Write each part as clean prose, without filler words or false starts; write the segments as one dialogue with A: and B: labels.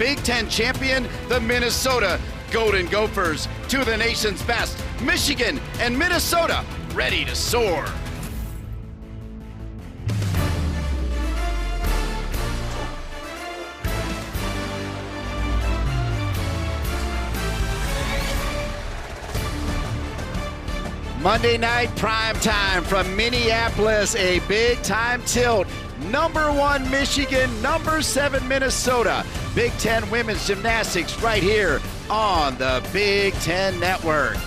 A: Big Ten champion, the Minnesota Golden Gophers. Two of the nation's best, Michigan and Minnesota, ready to soar. Monday night prime time from Minneapolis, a big time tilt. Number 1 Michigan, number 7 Minnesota. Big Ten women's gymnastics right here on the Big Ten Network.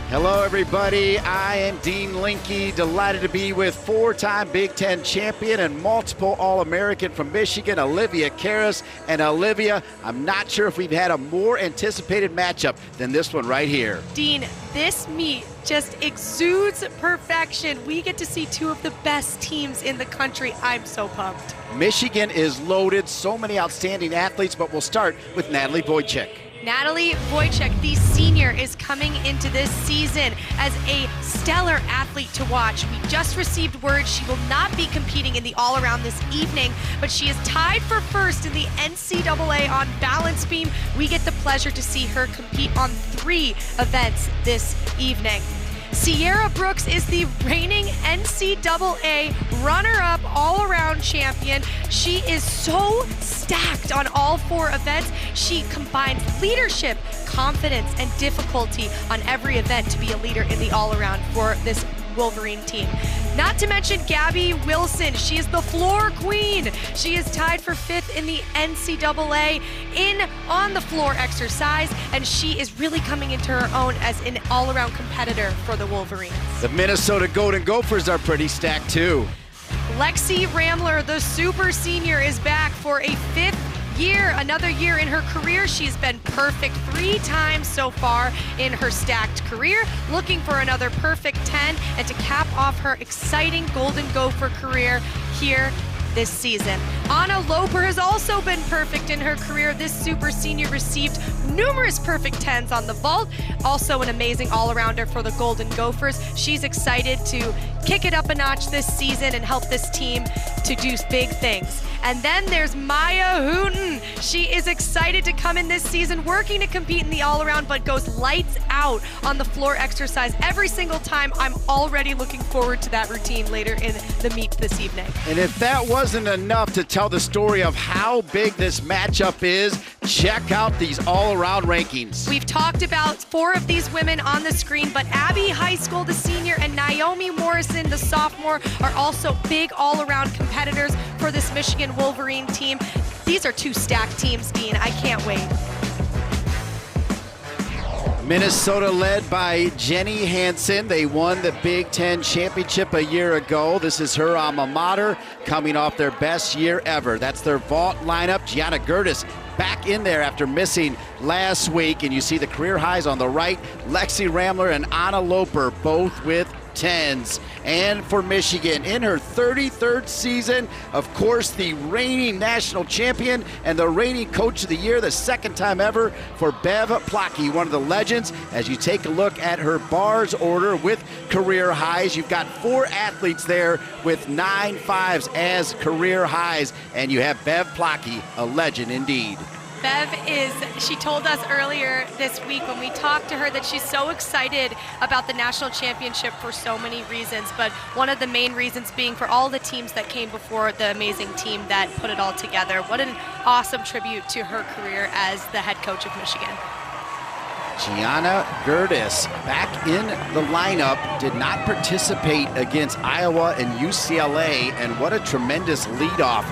A: Hello everybody, I am Dean Linke, delighted to be with 4-time Big Ten champion and multiple All-American from Michigan, Olivia Karas. And Olivia, I'm not sure if we've had a more anticipated matchup than this one right here.
B: Dean, this meet just exudes perfection. We get to see two of the best teams in the country. I'm so pumped.
A: Michigan is loaded, so many outstanding athletes, but we'll start with Natalie Wojcik.
B: Natalie Wojcik, the senior, is coming into this season as a stellar athlete to watch. We just received word she will not be competing in the all-around this evening, but she is tied for first in the NCAA on balance beam. We get the pleasure to see her compete on 3 events this evening. Sierra Brooks is the reigning NCAA runner-up all-around champion. She is so stacked on all 4 events. She combines leadership, confidence, and difficulty on every event to be a leader in the all-around for this Wolverine team. Not to mention Gabby Wilson. She is the floor queen. She is tied for 5th in the NCAA in on the floor exercise, and she is really coming into her own as an all-around competitor for the Wolverines.
A: The Minnesota Golden Gophers are pretty stacked too.
B: Lexi Ramler, the super senior, is back for a 5th year, another year in her career. She's been perfect 3 times so far in her stacked career, looking for another perfect 10 and to cap off her exciting Golden Gopher career here this season. Anna Loper has also been perfect in her career. This super senior received numerous perfect 10s on the vault. Also an amazing all-arounder for the Golden Gophers. She's excited to kick it up a notch this season and help this team to do big things. And then there's Maya Hooten. She is excited to come in this season, working to compete in the all-around, but goes lights out on the floor exercise every single time. I'm already looking forward to that routine later in the meet this evening.
A: And if that wasn't enough to tell the story of how big this matchup is, check out these all-around rankings.
B: We've talked about 4 of these women on the screen, but Abby High School, the senior, and Naomi Morrison, the sophomore, are also big all-around competitors for this Michigan Wolverine team. These are 2 stacked teams, Dean. I can't wait.
A: Minnesota led by Jenny Hansen. They won the Big Ten championship a year ago. This is her alma mater, coming off their best year ever. That's their vault lineup. Gianna Gertis back in there after missing last week. And you see the career highs on the right. Lexi Ramler and Anna Loper both with 10s. And for Michigan, in her 33rd season, of course, the reigning national champion and the reigning coach of the year, the 2nd time ever for Bev Plotke, one of the legends. As you take a look at her bars order with career highs, you've got 4 athletes there with 9 5s as career highs, and you have Bev Plotke, a legend indeed.
B: Bev she told us earlier this week when we talked to her that she's so excited about the national championship for so many reasons, but one of the main reasons being for all the teams that came before the amazing team that put it all together. What an awesome tribute to her career as the head coach of Michigan.
A: Gianna Gertis back in the lineup, did not participate against Iowa and UCLA, and what a tremendous leadoff.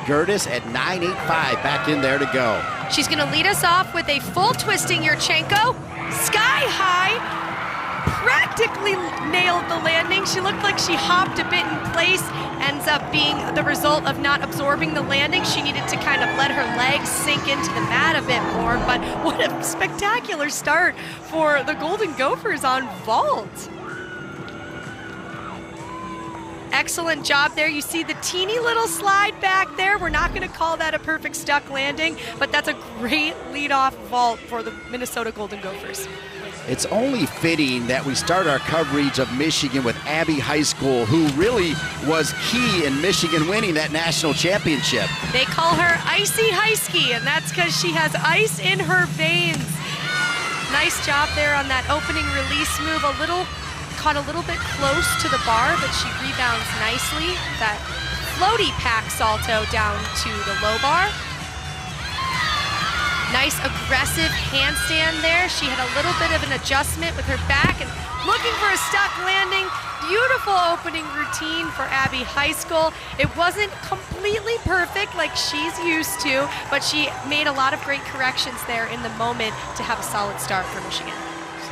A: Gertis at 9.85 back in there to go.
B: She's going to lead us off with a full twisting Yurchenko. Sky high, practically nailed the landing. She looked like she hopped a bit in place. Ends up being the result of not absorbing the landing. She needed to kind of let her legs sink into the mat a bit more, but what a spectacular start for the Golden Gophers on vault. Excellent job there. You see the teeny little slide back there. We're not going to call that a perfect stuck landing, but that's a great leadoff vault for the Minnesota Golden Gophers.
A: It's only fitting that we start our coverage of Michigan with Abbey High School, who really was key in Michigan winning that national championship.
B: They call her Icy Heisky, and that's because she has ice in her veins. Nice job there on that opening release move. Caught a little bit close to the bar, but she rebounds nicely. That floaty pack salto down to the low bar. Nice aggressive handstand there. She had a little bit of an adjustment with her back and looking for a stuck landing. Beautiful opening routine for Abbey High School. It wasn't completely perfect like she's used to, but she made a lot of great corrections there in the moment to have a solid start for Michigan.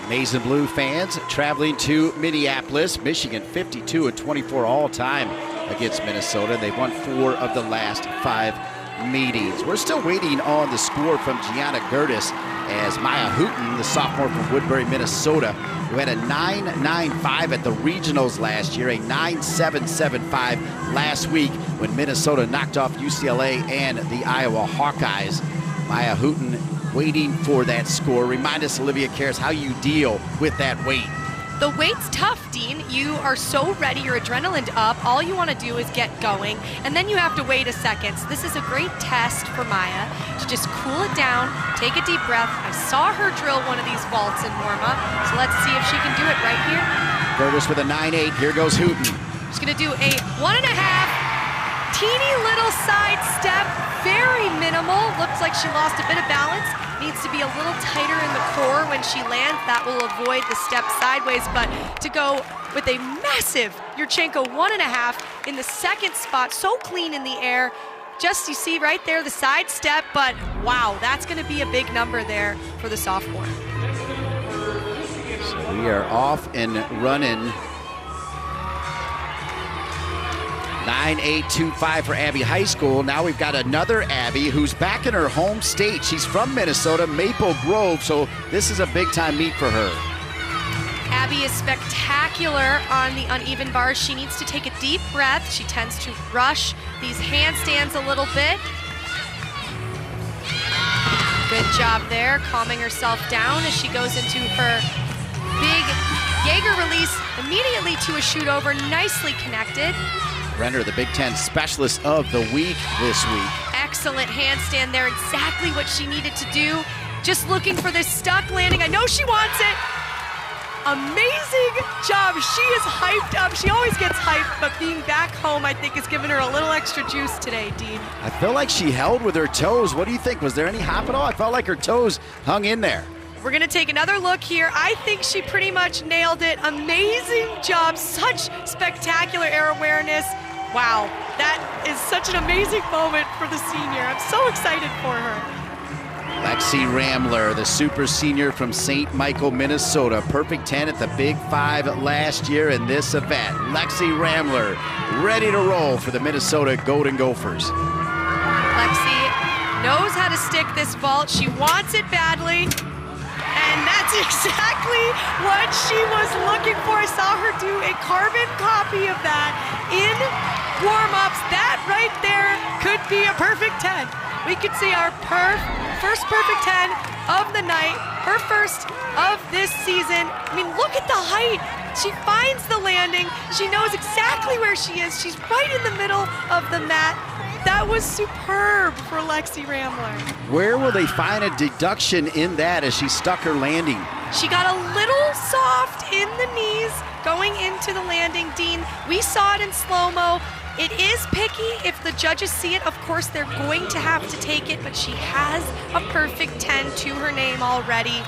A: Maize and Blue fans traveling to Minneapolis. Michigan 52-24 all time against Minnesota. They've won 4 of the last 5 meetings. We're still waiting on the score from Gianna Gertis as Maya Hooten, the sophomore from Woodbury, Minnesota, who had a 9.95 at the regionals last year, a 9.775 last week when Minnesota knocked off UCLA and the Iowa Hawkeyes. Maya Hooten waiting for that score. Remind us, Olivia Cares, how you deal with that wait.
B: The wait's tough, Dean. You are so ready, your adrenaline's up. All you want to do is get going, and then you have to wait a second. So this is a great test for Maya to just cool it down, take a deep breath. I saw her drill one of these vaults in warm-up, so let's see if she can do it right here.
A: Gertis with a 9.8. Here goes Hooten.
B: She's going to do a 1.5, teeny little side step, very minimal. Looks like she lost a bit of balance. Needs to be a little tighter in the core when she lands. That will avoid the step sideways, but to go with a massive Yurchenko 1.5 in the second spot, so clean in the air. Just, you see right there, the side step, but wow, that's gonna be a big number there for the sophomore.
A: So we are off and running. 9.825 for Abbey High School. Now we've got another Abbey who's back in her home state. She's from Minnesota, Maple Grove, so this is a big-time meet for her.
B: Abbey is spectacular on the uneven bars. She needs to take a deep breath. She tends to rush these handstands a little bit. Good job there, calming herself down as she goes into her big Jaeger release immediately to a shoot over, nicely connected.
A: Renner, the Big Ten Specialist of the Week this week.
B: Excellent handstand there, exactly what she needed to do. Just looking for this stuck landing. I know she wants it. Amazing job. She is hyped up. She always gets hyped, but being back home, I think, has given her a little extra juice today, Dean.
A: I feel like she held with her toes. What do you think? Was there any hop at all? I felt like her toes hung in there.
B: We're gonna take another look here. I think she pretty much nailed it. Amazing job, such spectacular air awareness. Wow, that is such an amazing moment for the senior. I'm so excited for her.
A: Lexi Ramler, the super senior from St. Michael, Minnesota. Perfect 10 at the Big 5 last year in this event. Lexi Ramler ready to roll for the Minnesota Golden Gophers.
B: Lexi knows how to stick this vault. She wants it badly. And that's exactly what she was looking for. I saw her do a carbon copy of that in warm-ups. That right there could be a perfect 10. We could see our first perfect 10 of the night, her first of this season. I mean, look at the height. She finds the landing. She knows exactly where she is. She's right in the middle of the mat. That was superb for Lexi Ramler.
A: Where will they find a deduction in that as she stuck her landing?
B: She got a little soft in the knees going into the landing, Dean. We saw it in slow-mo. It is picky. If the judges see it, of course, they're going to have to take it, but she has a perfect 10 to her name already.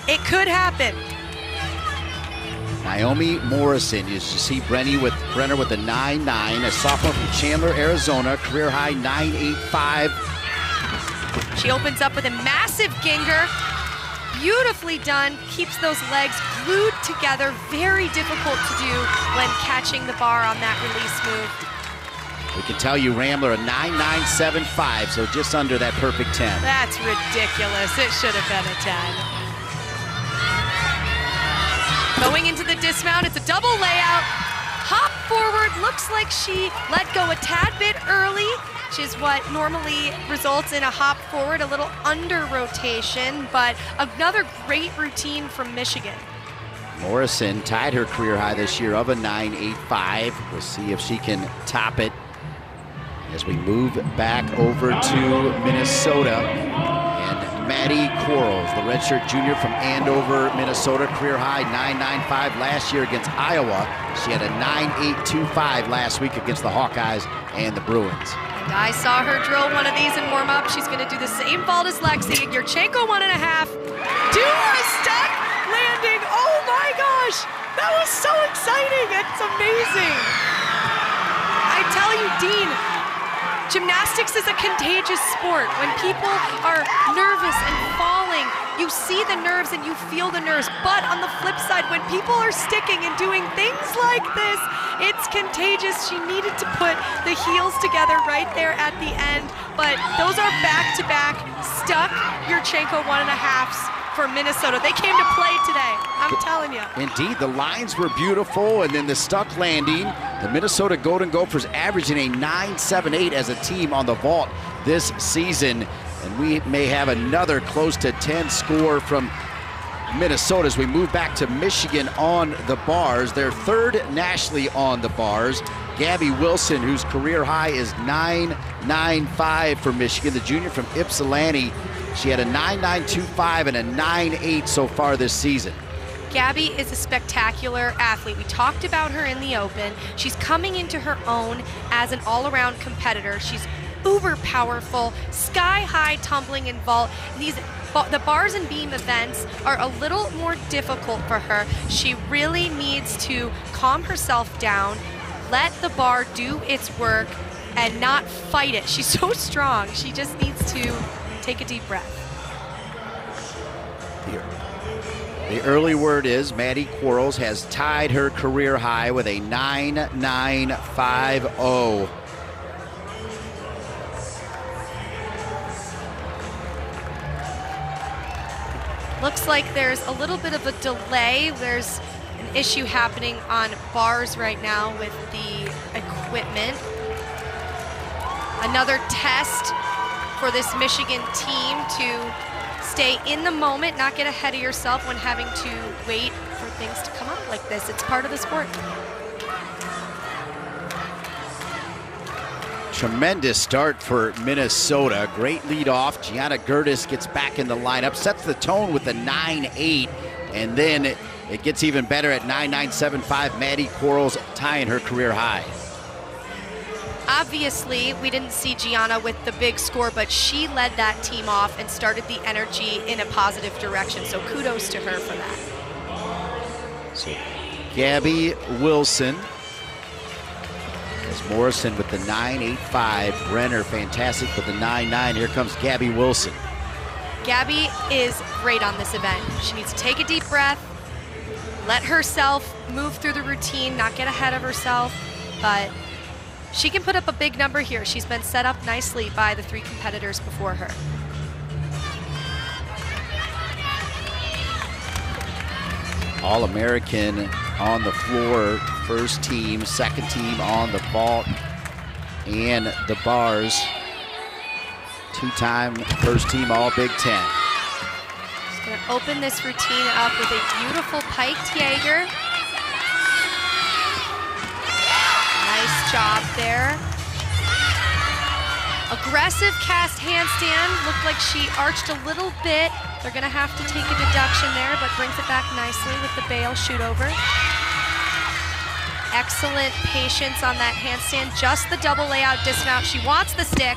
B: It could happen.
A: Naomi Morrison, you see Brenner with a 9.9, a sophomore from Chandler, Arizona, career high 9.85.
B: She opens up with a massive Ginger. Beautifully done, keeps those legs glued together. Very difficult to do when catching the bar on that release move.
A: We can tell you Ramler a 9.975, so just under that perfect 10.
B: That's ridiculous. It should have been a 10. Going into the dismount, it's a double layout. hop forward. Looks like she let go a tad bit early, which is what normally results in a hop forward, a little under rotation, but another great routine from Michigan.
A: Morrison tied her career high this year of a 9.85. We'll see if she can top it as we move back over to Minnesota. And Maddie Quarles, the redshirt junior from Andover, Minnesota, career high 9.95 last year against Iowa. She had a 9.825 last week against the Hawkeyes and the Bruins.
B: And I saw her drill one of these in warm-up. She's going to do the same vault as Lexi. Yurchenko 1.5. Do a stuck landing. Oh my gosh, that was so exciting. It's amazing. I tell you, Dean, gymnastics is a contagious sport. When people are nervous and falling, you see the nerves and you feel the nerves. But on the flip side, when people are sticking and doing things like this, it's contagious. She needed to put the heels together right there at the end. But those are back-to-back stuck Yurchenko 1.5s for Minnesota. They came to play today, I'm telling you.
A: Indeed, the lines were beautiful, and then the stuck landing. The Minnesota Golden Gophers averaging a 9.78 as a team on the vault this season. And we may have another close to 10 score from Minnesota as we move back to Michigan on the bars. They're third nationally on the bars. Gabby Wilson, whose career high is 9.95 for Michigan, the junior from Ypsilanti. She had a 9.925 and a 9.8 so far this season.
B: Gabby is a spectacular athlete. We talked about her in the Open. She's coming into her own as an all-around competitor. She's uber powerful, sky-high tumbling and vault. The bars and beam events are a little more difficult for her. She really needs to calm herself down, let the bar do its work, and not fight it. She's so strong. She just needs to take a deep breath.
A: The early word is Maddie Quarles has tied her career high with a 9.950.
B: Looks like there's a little bit of a delay. There's an issue happening on bars right now with the equipment. Another test for this Michigan team to stay in the moment, not get ahead of yourself when having to wait for things to come up like this. It's part of the sport.
A: Tremendous start for Minnesota. Great lead off. Gianna Gertis gets back in the lineup, sets the tone with the 9.8, and then it gets even better at 9.975. Maddie Quarles tying her career high.
B: Obviously, we didn't see Gianna with the big score, but she led that team off and started the energy in a positive direction, so kudos to her for that.
A: So Gabby Wilson. As Morrison with the 9.85. Brenner, fantastic with the 9.9. Here comes Gabby Wilson.
B: Gabby is great on this event. She needs to take a deep breath, let herself move through the routine, not get ahead of herself, but she can put up a big number here. She's been set up nicely by the three competitors before her.
A: All-American on the floor, first team, second team on the vault and the bars. Two-time first team All-Big Ten.
B: She's gonna open this routine up with a beautiful piked Jaeger. Nice job there. Aggressive cast handstand. Looked like she arched a little bit. They're gonna have to take a deduction there, but brings it back nicely with the bail shoot over. Excellent patience on that handstand. Just the double layout dismount. She wants the stick.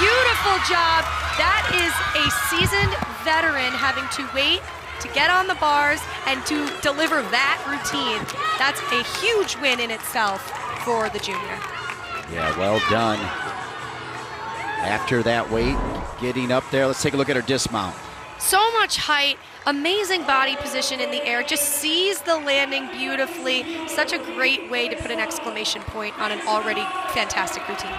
B: Beautiful job. That is a seasoned veteran having to wait to get on the bars and to deliver that routine. That's a huge win in itself for the junior.
A: Yeah, well done. After that weight, getting up there, let's take a look at her dismount.
B: So much height, amazing body position in the air, just sees the landing beautifully. Such a great way to put an exclamation point on an already fantastic routine.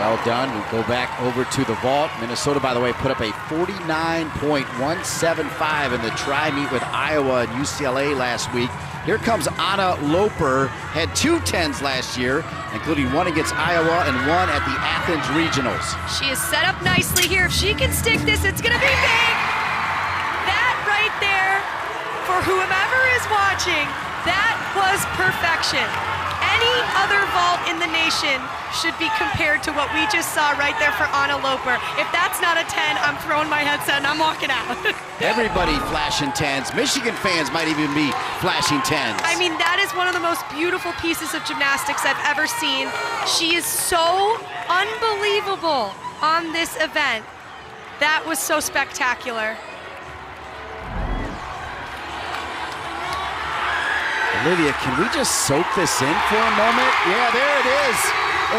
A: Well done. We go back over to the vault. Minnesota, by the way, put up a 49.175 in the tri-meet with Iowa and UCLA last week. Here comes Anna Loper, had 2 10s last year, including one against Iowa and one at the Athens Regionals.
B: She is set up nicely here. If she can stick this, it's gonna be big. That right there, for whomever is watching, that was perfection. Any other vault in the nation should be compared to what we just saw right there for Anna Loper. If that's not a 10, I'm throwing my headset and I'm walking out.
A: Everybody flashing 10s. Michigan fans might even be flashing 10s.
B: I mean, that is one of the most beautiful pieces of gymnastics I've ever seen. She is so unbelievable on this event. That was so spectacular.
A: Olivia, can we just soak this in for a moment? Yeah, there it is.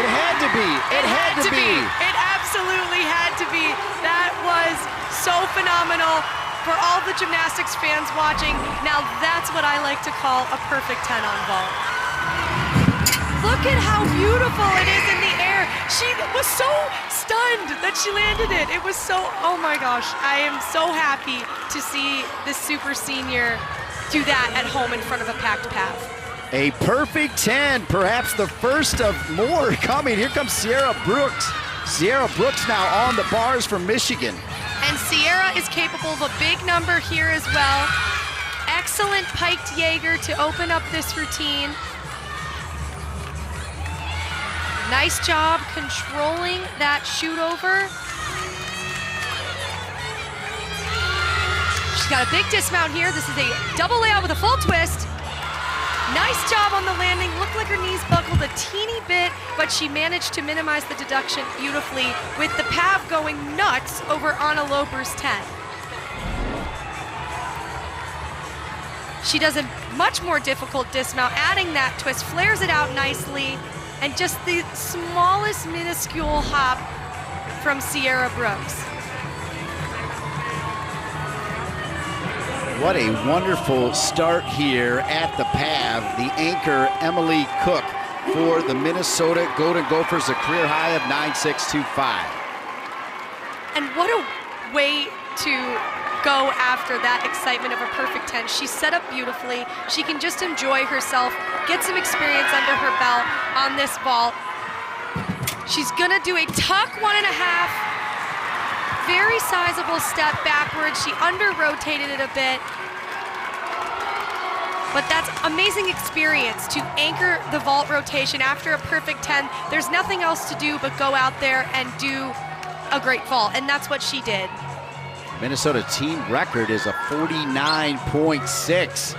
A: It had to be. It had to be.
B: It absolutely had to be. That was so phenomenal for all the gymnastics fans watching. Now that's what I like to call a perfect 10 on vault. Look at how beautiful it is in the air. She was so stunned that she landed it. It was so, oh my gosh. I am so happy to see this super senior do that at home in front of a packed path.
A: A perfect 10, perhaps the first of more coming. Here comes Sierra Brooks. Sierra Brooks now on the bars from Michigan.
B: And Sierra is capable of a big number here as well. Excellent piked Jaeger to open up this routine. Nice job controlling that shoot over. She's got a big dismount here. This is a double layout with a full twist. Nice job on the landing. Looked like her knees buckled a teeny bit, but she managed to minimize the deduction beautifully with the Pav going nuts over Anna Loper's 10. She does a much more difficult dismount, adding that twist, flares it out nicely, and just the smallest minuscule hop from Sierra Brooks.
A: What a wonderful start here at the PAV. The anchor, Emily Cook, for the Minnesota Golden Gophers, a career high of 9.625.
B: And what a way to go after that excitement of a perfect 10. She's set up beautifully. She can just enjoy herself, get some experience under her belt on this vault. She's gonna do a tuck 1.5. Very sizable step backwards. She under-rotated it a bit. But that's amazing experience to anchor the vault rotation after a perfect 10. There's nothing else to do but go out there and do a great vault, and that's what she did.
A: Minnesota team record is a 49.6.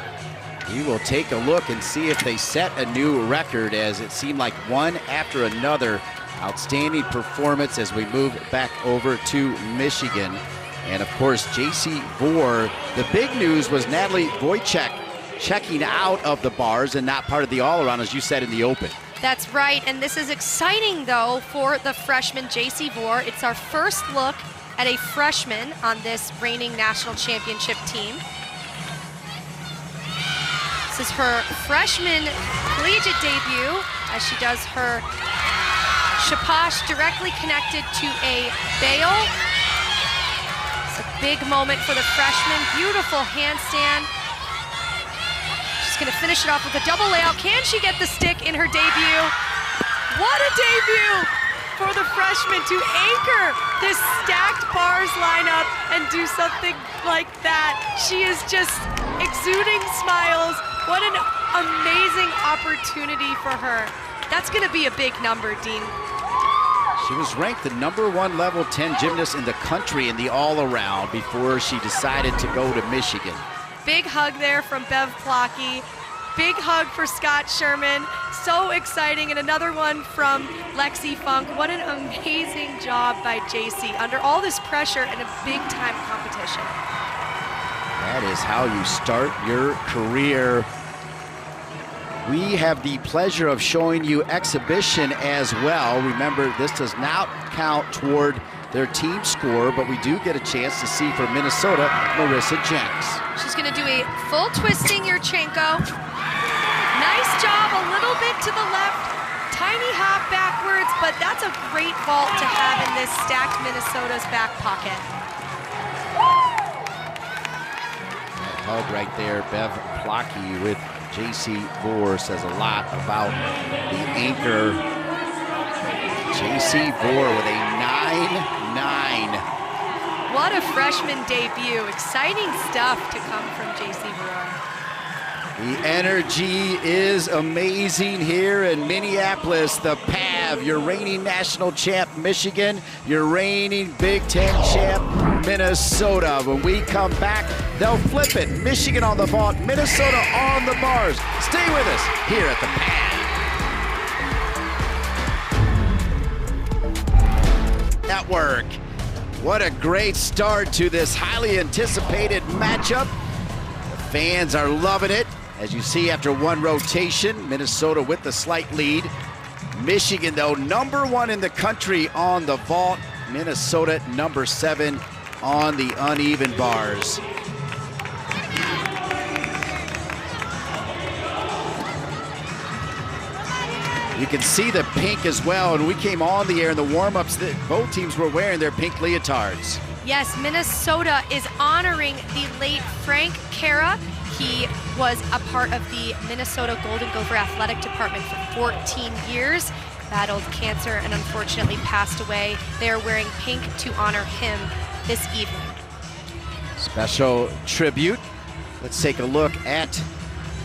A: We will take a look and see if they set a new record, as it seemed like one after another. Outstanding performance as we move back over to Michigan. And of course, JC Vore. The big news was Natalie Wojcik checking out of the bars and not part of the all-around, as you said in the open.
B: That's right, and this is exciting though for the freshman JC Vore. It's our first look at a freshman on this reigning national championship team. This is her freshman collegiate debut as she does her Shapash directly connected to a bail. It's a big moment for the freshman. Beautiful handstand. She's gonna finish it off with a double layout. Can she get the stick in her debut? What a debut for the freshman to anchor this stacked bars lineup and do something like that. She is just exuding smiles. What an amazing opportunity for her. That's gonna be a big number, Dean.
A: She was ranked the #1 level 10 gymnast in the country in the all-around before she decided to go to Michigan.
B: Big hug there from Bev Plocky. Big hug for Scott Sherman. So exciting. And another one from Lexi Funk. What an amazing job by JC under all this pressure in a big-time competition.
A: That is how you start your career. We have the pleasure of showing you exhibition as well. Remember, this does not count toward their team score, but we do get a chance to see for Minnesota, Marissa Jenks.
B: She's gonna do a full twisting Yurchenko. Nice job, a little bit to the left. Tiny hop backwards, but that's a great vault to have in this stacked Minnesota's back pocket.
A: That hug right there, Bev Plocky with J.C. Vore says a lot about the anchor. J.C. Vore with a 9-9.
B: What a freshman debut. Exciting stuff to come from J.C. Vore.
A: The energy is amazing here in Minneapolis. The PAV, your reigning national champ, Michigan, your reigning Big Ten champ, Minnesota. When we come back, they'll flip it. Michigan on the vault, Minnesota on the bars. Stay with us here at the PAV Network. What a great start to this highly anticipated matchup. The fans are loving it. As you see, after one rotation, Minnesota with the slight lead. Michigan, though, #1 in the country on the vault. Minnesota, #7 on the uneven bars. You can see the pink as well, and we came on the air in the warm-ups that both teams were wearing their pink leotards.
B: Yes, Minnesota is honoring the late Frank Kara. He was a part of the Minnesota Golden Gopher Athletic Department for 14 years, battled cancer, and unfortunately passed away. They are wearing pink to honor him this evening.
A: Special tribute. Let's take a look at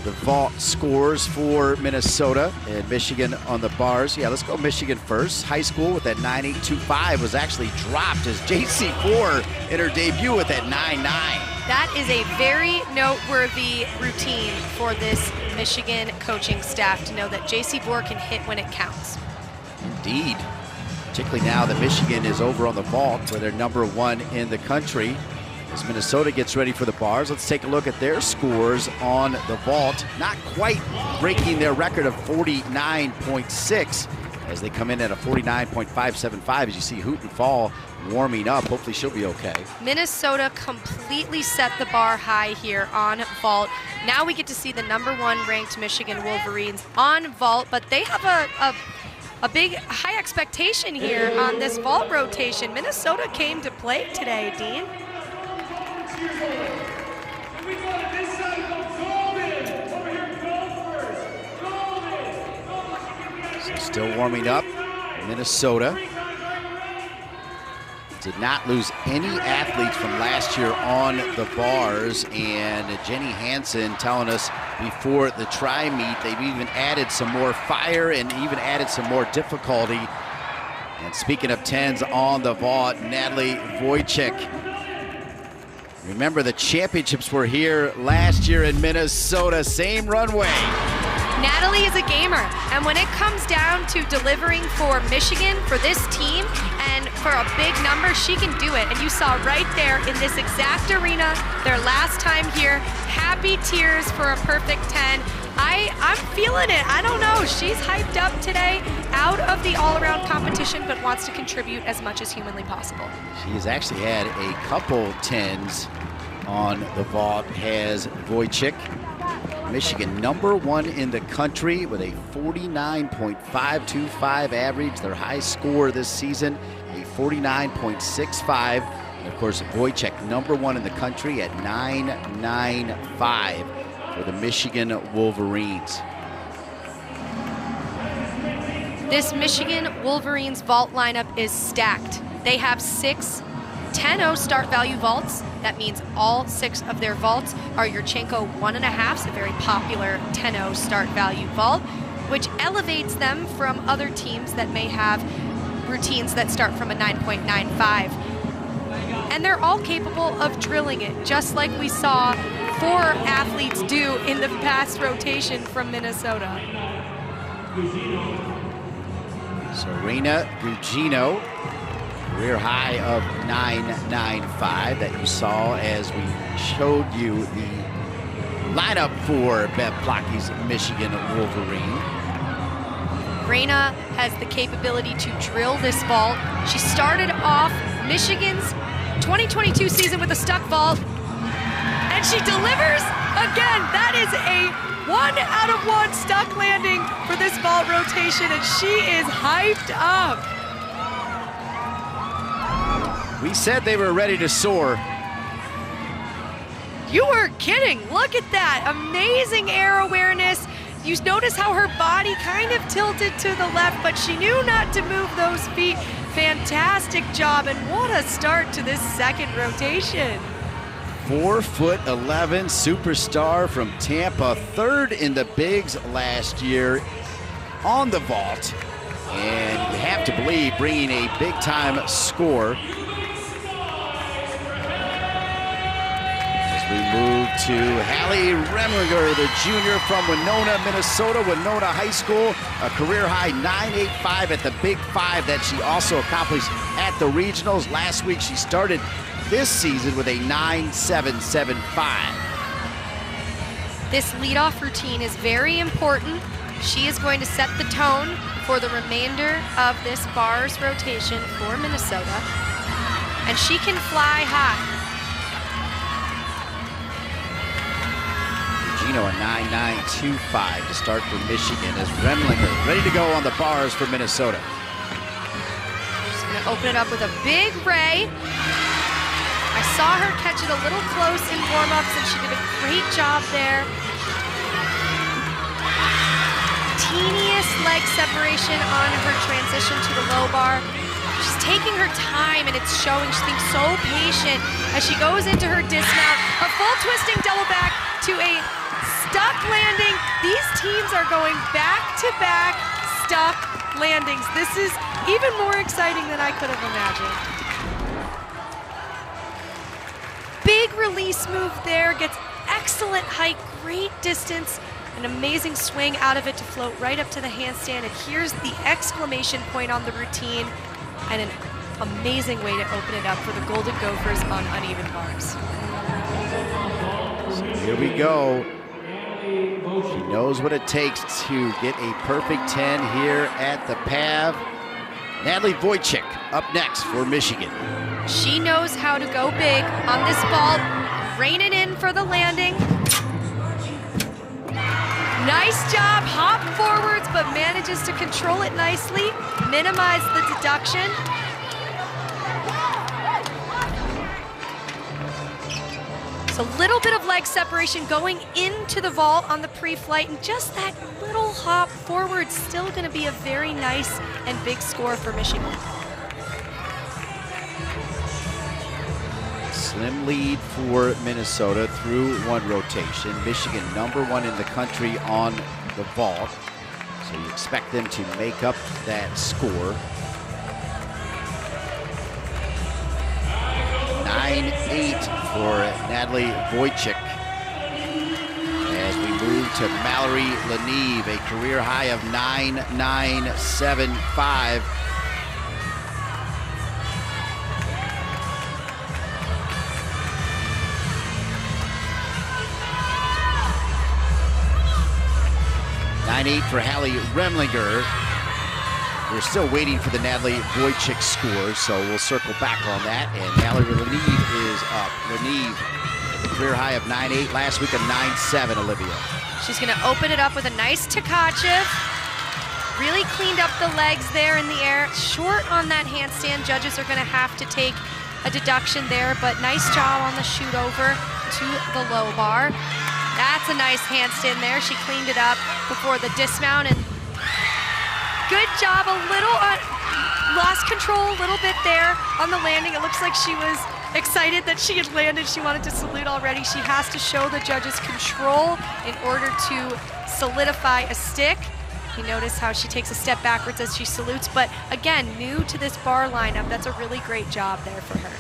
A: the vault scores for Minnesota and Michigan on the bars. Yeah, let's go Michigan first. High school with that 9.825 was actually dropped as J.C. Vore in her debut with that 9.9.
B: That is a very noteworthy routine for this Michigan coaching staff to know that J.C. Vore can hit when it counts.
A: Indeed. Particularly now that Michigan is over on the vault where they're #1 in the country. As Minnesota gets ready for the bars, let's take a look at their scores on the vault. Not quite breaking their record of 49.6 as they come in at a 49.575 as you see Hooten Fall warming up. Hopefully she'll be okay. Minnesota
B: completely set the bar high here on vault. Now we get to see the #1 ranked Michigan Wolverines on vault, but they have a big high expectation here on this vault rotation. Minnesota came to play today, Dean.
A: So still warming up, Minnesota. Did not lose any athletes from last year on the bars, and Jenny Hansen telling us before the tri-meet they've even added some more fire and even added some more difficulty. And speaking of 10s on the vault, Natalie Wojcik. Remember, the championships were here last year in Minnesota, same runway.
B: Natalie is a gamer, and when it comes down to delivering for Michigan, for this team, and for a big number, she can do it. And you saw right there in this exact arena, their last time here, happy tears for a perfect 10. I'm feeling it. I don't know. She's hyped up today, out of the all-around competition, but wants to contribute as much as humanly possible.
A: She has actually had a couple 10s on the vault, has Wojcik. Michigan #1 in the country with a 49.525 average. Their high score this season, a 49.65. And of course, Wojcik #1 in the country at 9.95 for the Michigan Wolverines.
B: This Michigan Wolverines vault lineup is stacked. They have 6 10-0 start value vaults. That means all 6 of their vaults are Yurchenko 1.5s, a very popular 10-0 start value vault, which elevates them from other teams that may have routines that start from a 9.95. And they're all capable of drilling it, just like we saw 4 athletes do in the past rotation from Minnesota.
A: Serena Gugino, career high of 9.95 that you saw as we showed you the lineup for Bev Plocky's Michigan Wolverine.
B: Reina has the capability to drill this vault. She started off Michigan's 2022 season with a stuck vault, and she delivers again. That is a 1 out of 1 stuck landing for this vault rotation, and she is hyped up.
A: We said they were ready to soar.
B: You were kidding. Look at that. Amazing air awareness. You notice how her body kind of tilted to the left, but she knew not to move those feet. Fantastic job, and what a start to this second rotation.
A: 4'11" superstar from Tampa, third in the bigs last year on the vault. And you have to believe bringing a big-time score. We move to Hallie Remlinger, the junior from Winona, Minnesota, Winona High School, a career-high 9.85 at the Big Five that she also accomplished at the regionals. Last week, she started this season with a 9.775.
B: This leadoff routine is very important. She is going to set the tone for the remainder of this bars rotation for Minnesota, and she can fly high.
A: A 9.925 to start for Michigan as Remlinger ready to go on the bars for Minnesota.
B: She's going to open it up with a big ray. I saw her catch it a little close in warm-ups, and she did a great job there. Teeniest leg separation on her transition to the low bar. She's taking her time, and it's showing. She's being so patient as she goes into her dismount. A full twisting double back to a stuck landing. These teams are going back-to-back stuck landings. This is even more exciting than I could have imagined. Big release move there, gets excellent height, great distance, an amazing swing out of it to float right up to the handstand. And here's the exclamation point on the routine, and an amazing way to open it up for the Golden Gophers on uneven bars.
A: So here we go. She knows what it takes to get a perfect 10 here at the PAV. Natalie Wojcik up next for Michigan.
B: She knows how to go big on this vault, rein it in for the landing. Nice job, hop forwards, but manages to control it nicely, minimize the deduction. So a little bit of leg separation going into the vault on the pre-flight, and just that little hop forward, still going to be a very nice and big score for Michigan.
A: Slim lead for Minnesota through one rotation. Michigan #1 in the country on the vault. So you expect them to make up that score. 9.8 for Natalie Wojcik. As we move to Mallory Leneve, a career high of 9.975. For Hallie Remlinger. We're still waiting for the Natalie Wojcik score, so we'll circle back on that. And Mallory Leneve is up. Leneve, a career high of 9.8, last week a 9.7, Olivia.
B: She's going to open it up with a nice Tkachev. Really cleaned up the legs there in the air. Short on that handstand. Judges are going to have to take a deduction there, but nice job on the shoot over to the low bar. That's a nice handstand there. She cleaned it up before the dismount, and good job. A little lost control a little bit there on the landing. It looks like she was excited that she had landed. She wanted to salute already. She has to show the judges control in order to solidify a stick. You notice how she takes a step backwards as she salutes, but again, new to this bar lineup. That's a really great job there for her.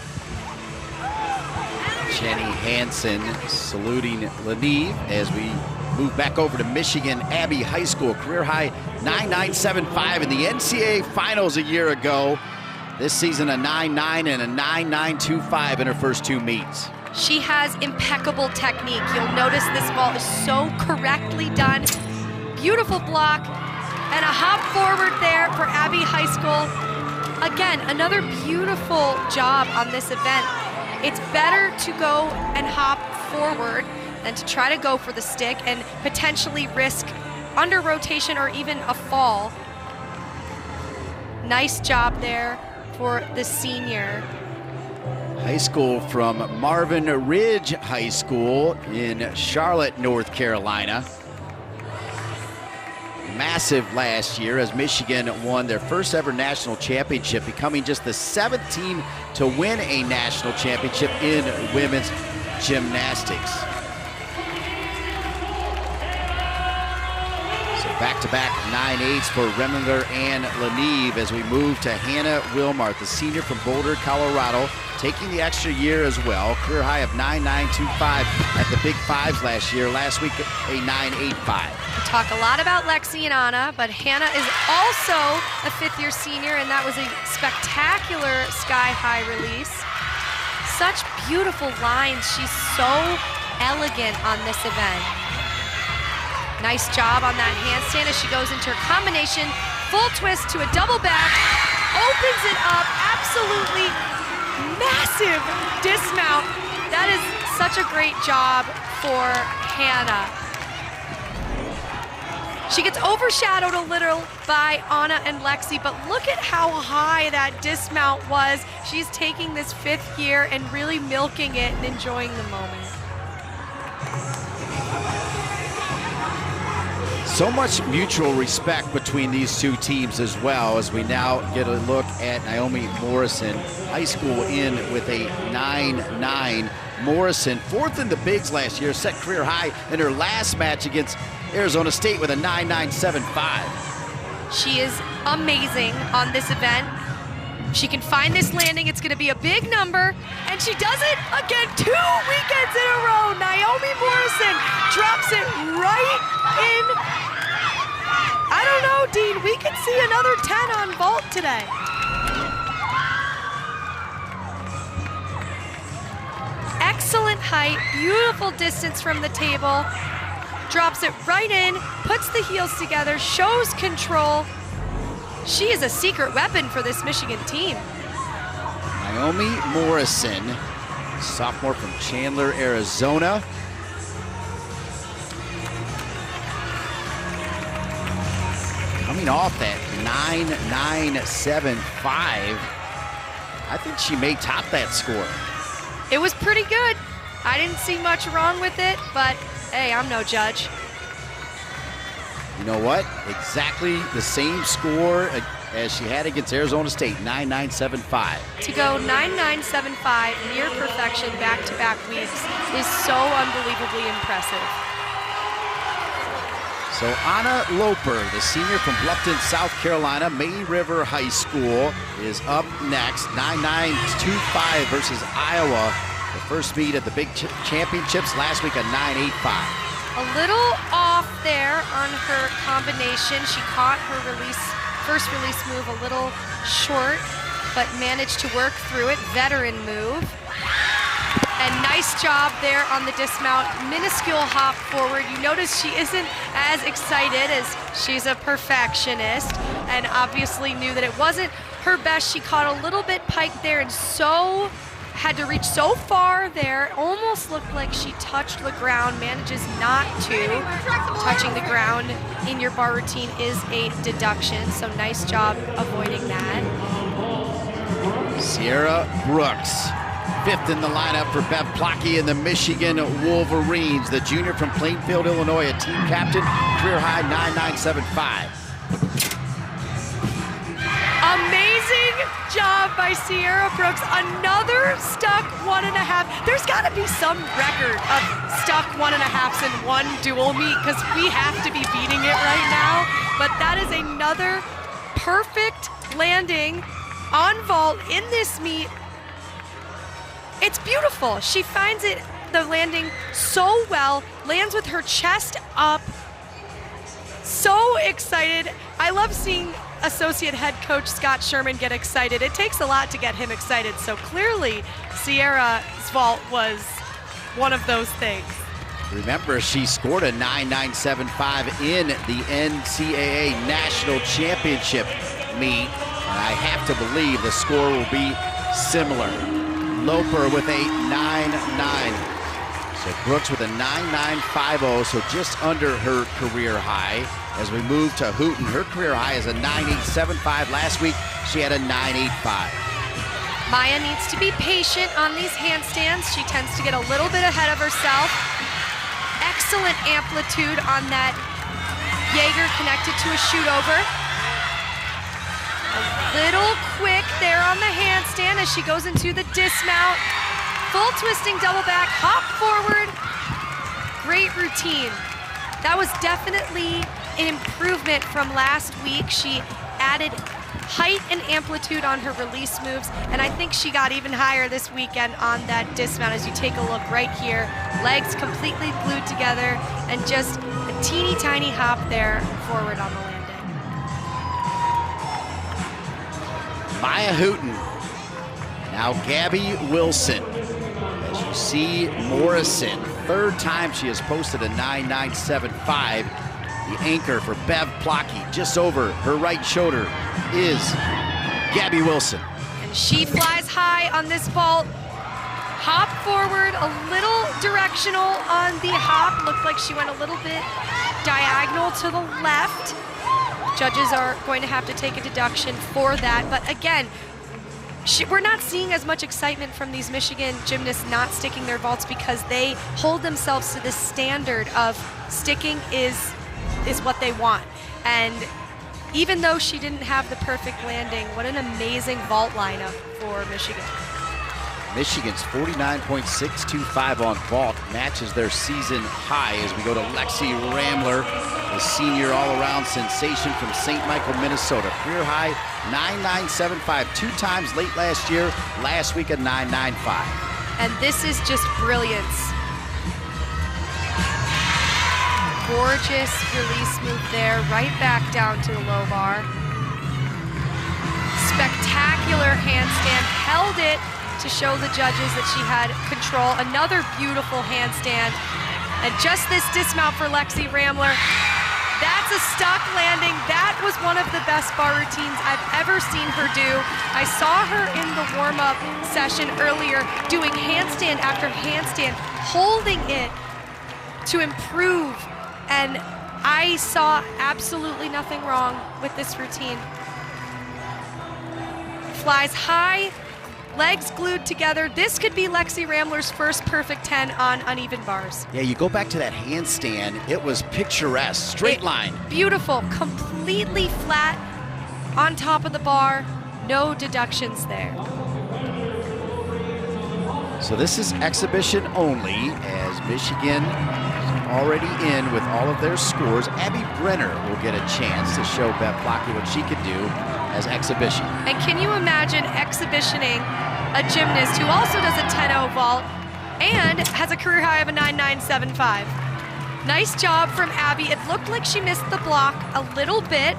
A: Jenny Hansen saluting Leneve as we move back over to Michigan Abbey High School. Career high 9.975 in the NCAA finals a year ago. This season a 9.9 and a 9.925 in her first two meets.
B: She has impeccable technique. You'll notice this vault is so correctly done. Beautiful block and a hop forward there for Abbey High School. Again, another beautiful job on this event. It's better to go and hop forward than to try to go for the stick and potentially risk under rotation or even a fall. Nice job there for the senior.
A: High school from Marvin Ridge High School in Charlotte, North Carolina. Massive last year as Michigan won their first ever national championship, becoming just the 7th team to win a national championship in women's gymnastics. So back-to-back 9-8s for Remlinger and Leneve as we move to Hannah Wilmart, the senior from Boulder, Colorado, taking the extra year as well. Career high of 9.925 at the Big Fives last year. Last week, a 9.85.
B: We talk a lot about Lexi and Anna, but Hannah is also a 5th-year senior, and that was a spectacular sky-high release. Such beautiful lines. She's so elegant on this event. Nice job on that handstand as she goes into her combination. Full twist to a double back. Opens it up. Absolutely massive dismount. That is such a great job for Hannah. She gets overshadowed a little by Anna and Lexi, but look at how high that dismount was. She's taking this 5th year and really milking it and enjoying the moment.
A: So much mutual respect between these two teams as well, as we now get a look at Naomi Morrison, high school in with a 9.9. Morrison, 4th in the bigs last year, set career high in her last match against Arizona State with a 9.975.
B: She is amazing on this event. She can find this landing, it's gonna be a big number, and she does it again 2 weekends in a row. Naomi Morrison drops it right in. I don't know, Dean, we could see another 10 on vault today. Excellent height, beautiful distance from the table. Drops it right in, puts the heels together, shows control. She is a secret weapon for this Michigan team.
A: Naomi Morrison, sophomore from Chandler, Arizona. Coming off that 9.975, I think she may top that score.
B: It was pretty good. I didn't see much wrong with it, but hey, I'm no judge.
A: You know what? Exactly the same score as she had against Arizona State, 9.975.
B: To go 9.975, near perfection, back-to-back weeks is so unbelievably impressive.
A: So Anna Loper, the senior from Bluffton, South Carolina, May River High School, is up next. 9.925 versus Iowa. The first meet at the Big Championships last week, a 9.85.
B: A little off there on her combination. She caught her first release move a little short, but managed to work through it. Veteran move. And nice job there on the dismount. Minuscule hop forward. You notice she isn't as excited as she's a perfectionist and obviously knew that it wasn't her best. She caught a little bit piked there and had to reach so far there. Almost looked like she touched the ground, manages not to. Touching the ground in your bar routine is a deduction, so nice job avoiding that.
A: Sierra Brooks, 5th in the lineup for Bev Plotke and the Michigan Wolverines. The junior from Plainfield, Illinois, a team captain, career high 9.975.
B: Amazing job by Sierra Brooks. Another stuck 1.5. There's got to be some record of stuck 1.5s in one dual meet because we have to be beating it right now. But that is another perfect landing on vault in this meet. It's beautiful. She finds the landing so well, lands with her chest up. So excited. I love seeing associate head coach Scott Sherman get excited. It takes a lot to get him excited, so clearly Sierra's vault was one of those things.
A: Remember, she scored a 9.975 in the NCAA National Championship meet, and I have to believe the score will be similar. Loper with a 9.9. So Brooks with a 9.950, so just under her career high. As we move to Hooten, her career high is a 9.875. Last week, she had a 9.85.
B: Maya needs to be patient on these handstands. She tends to get a little bit ahead of herself. Excellent amplitude on that Jaeger connected to a shoot over. A little quick there on the handstand as she goes into the dismount. Full twisting double back, hop forward. Great routine. That was definitely an improvement from last week. She added height and amplitude on her release moves, and I think she got even higher this weekend on that dismount. As you take a look right here, legs completely glued together and just a teeny tiny hop there forward on the landing.
A: Maya Hooten. Now Gabby Wilson. As you see, Morrison, third time she has posted a 9.975. The anchor for Bev Plocky, just over her right shoulder, is Gabby Wilson.
B: And she flies high on this vault. Hop forward, a little directional on the hop. Looked like she went a little bit diagonal to the left. Judges are going to have to take a deduction for that. But again, we're not seeing as much excitement from these Michigan gymnasts not sticking their vaults because they hold themselves to this standard of sticking is what they want. And even though she didn't have the perfect landing, what an amazing vault lineup for Michigan.
A: Michigan's 49.625 on vault matches their season high as we go to Lexi Ramler, the senior all-around sensation from St. Michael, Minnesota. Career high 9.975, 2 times late last year, last week a 9.95.
B: And this is just brilliance. Gorgeous release move there, right back down to the low bar. Spectacular handstand, held it to show the judges that she had control. Another beautiful handstand. And just this dismount for Lexi Ramler. That's a stock landing. That was one of the best bar routines I've ever seen her do. I saw her in the warm-up session earlier doing handstand after handstand, holding it to improve. And I saw absolutely nothing wrong with this routine. Flies high, legs glued together. This could be Lexi Ramler's first perfect 10 on uneven bars.
A: Yeah, you go back to that handstand, it was picturesque, straight line.
B: Beautiful, completely flat on top of the bar, no deductions there.
A: So this is exhibition only as Michigan already in with all of their scores. Abby Brenner will get a chance to show Bev Plocky what she could do as exhibition.
B: And can you imagine exhibitioning a gymnast who also does a 10.0 vault and has a career high of a 9.975? Nice job from Abby. It looked like she missed the block a little bit.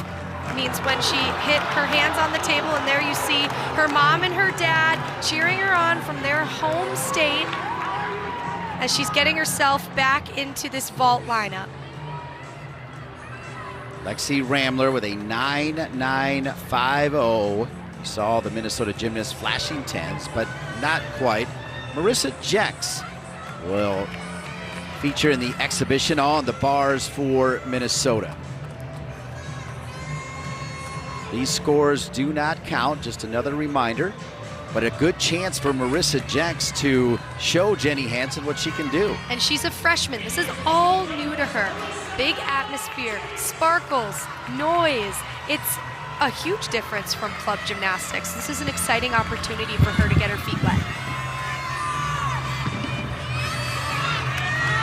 B: Means when she hit her hands on the table, and there you see her mom and her dad cheering her on from their home state as she's getting herself back into this vault lineup.
A: Lexi Ramler with a 9.950. You saw the Minnesota gymnast flashing 10s, but not quite. Marissa Jex will feature in the exhibition on the bars for Minnesota. These scores do not count, just another reminder, but a good chance for Marissa Jex to show Jenny Hansen what she can do.
B: And she's a freshman. This is all new to her. Big atmosphere, sparkles, noise. It's a huge difference from club gymnastics. This is an exciting opportunity for her to get her feet wet.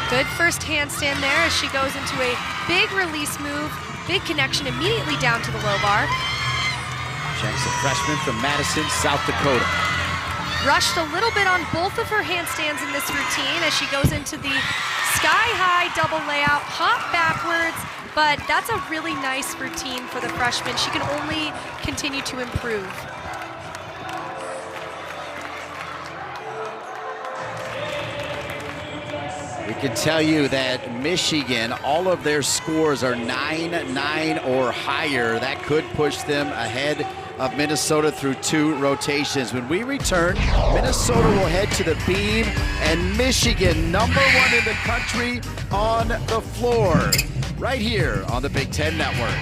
B: Good first handstand there as she goes into a big release move, big connection immediately down to the low bar.
A: Jex, a freshman from Madison, South Dakota.
B: Rushed a little bit on both of her handstands in this routine as she goes into the sky-high double layout, hop backwards, but that's a really nice routine for the freshman. She can only continue to improve.
A: We can tell you that Michigan, all of their scores are 9.9 or higher. That could push them ahead of Minnesota through 2 rotations. When we return, Minnesota will head to the beam, and Michigan, #1 in the country, on the floor, right here on the Big Ten Network.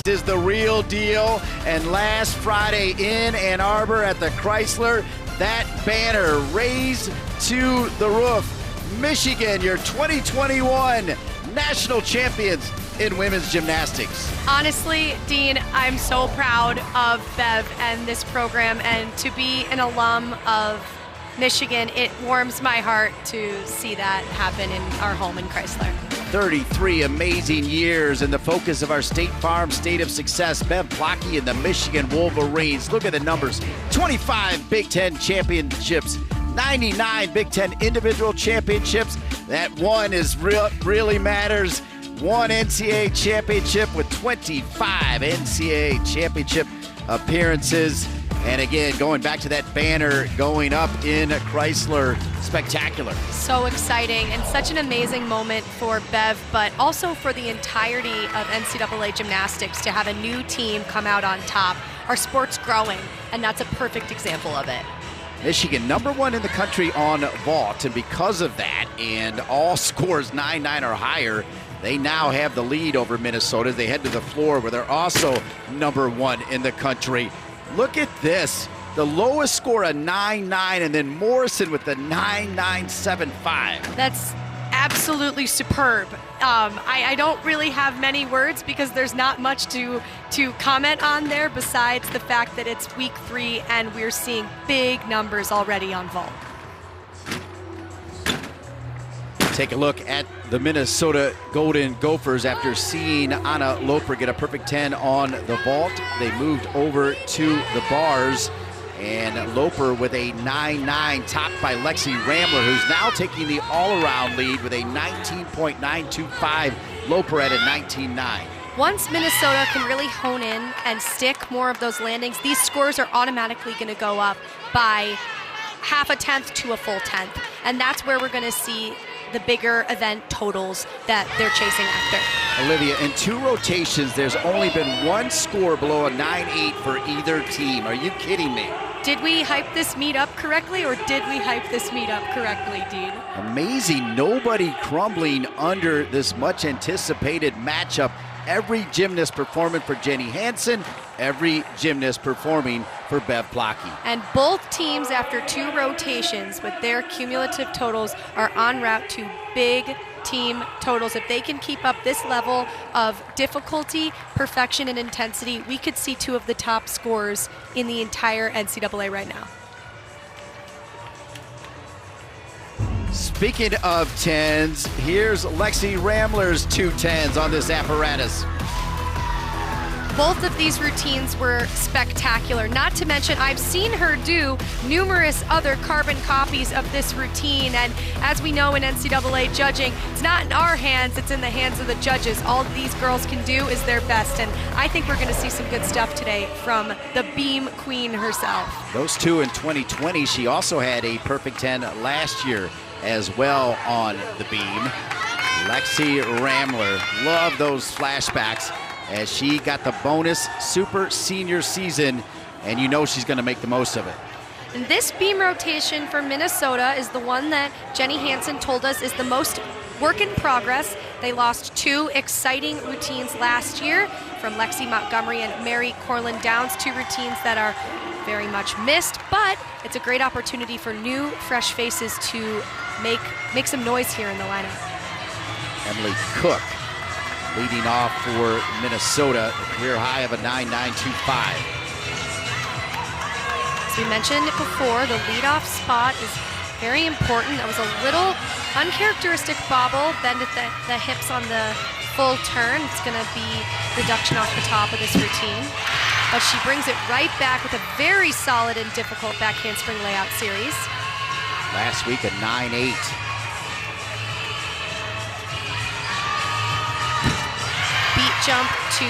A: Is the real deal, and last Friday in Ann Arbor at the Chrysler, that banner raised to the roof. Michigan, your 2021 national champions in women's gymnastics.
B: Honestly, Dean, I'm so proud of Bev and this program, and to be an alum of Michigan, it warms my heart to see that happen in our home in Chrysler.
A: 33 amazing years and the focus of our State Farm State of Success, Bev Plotke and the Michigan Wolverines. Look at the numbers: 25 Big Ten championships, 99 Big Ten individual championships. That one is really matters. 1 NCAA championship with 25 NCAA championship appearances. And again, going back to that banner going up in Chrysler, spectacular.
B: So exciting and such an amazing moment for Bev, but also for the entirety of NCAA gymnastics to have a new team come out on top. Our sport's growing, and that's a perfect example of it.
A: Michigan, #1 in the country on vault, and because of that, and all scores 9-9 or higher, they now have the lead over Minnesota. They head to the floor where they're also #1 in the country. Look at this. The lowest score, a 9-9, and then Morrison with the 9-9-7-5.
B: That's absolutely superb. I don't really have many words because there's not much to comment on there besides the fact that it's week 3 and we're seeing big numbers already on vault.
A: Take a look at the Minnesota Golden Gophers after seeing Anna Loper get a perfect 10 on the vault. They moved over to the bars, and Loper with a 9-9, topped by Lexi Ramler, who's now taking the all-around lead with a 19.925. Loper at a 19-9.
B: Once Minnesota can really hone in and stick more of those landings, these scores are automatically going to go up by half a tenth to a full tenth. And that's where we're going to see the bigger event totals that they're chasing after.
A: Olivia, in 2 rotations, there's only been 1 score below a 9-8 for either team. Are you kidding me?
B: Did we hype this meet up correctly, or did we hype this meet up correctly, Dean?
A: Amazing. Nobody crumbling under this much anticipated matchup. Every gymnast performing for Jenny Hansen, every gymnast performing for Bev Plotke.
B: And both teams, after 2 rotations with their cumulative totals, are en route to big team totals. If they can keep up this level of difficulty, perfection, and intensity, we could see 2 of the top scorers in the entire NCAA right now.
A: Speaking of 10s, here's Lexi Ramler's 2 10s on this apparatus.
B: Both of these routines were spectacular. Not to mention, I've seen her do numerous other carbon copies of this routine. And as we know in NCAA judging, it's not in our hands, it's in the hands of the judges. All these girls can do is their best. And I think we're going to see some good stuff today from the beam queen herself.
A: Those 2 in 2020. She also had a perfect 10 last year as well on the beam. Lexi Ramler, love those flashbacks as she got the bonus super senior season, and you know she's going to make the most of it.
B: And this beam rotation for Minnesota is the one that Jenny Hansen told us is the most work in progress. They lost 2 exciting routines last year from Lexi Montgomery and Mary Corlin Downs, 2 routines that are very much missed, but it's a great opportunity for new, fresh faces to make some noise here in the lineup.
A: Emily Cook leading off for Minnesota, a career high of a 9.925.
B: As we mentioned before, the leadoff spot is very important. That was a little uncharacteristic bobble, bend at the hips on the full turn. It's going to be reduction off the top of this routine. But she brings it right back with a very solid and difficult back handspring layout series.
A: Last week a 9.8.
B: Beat jump to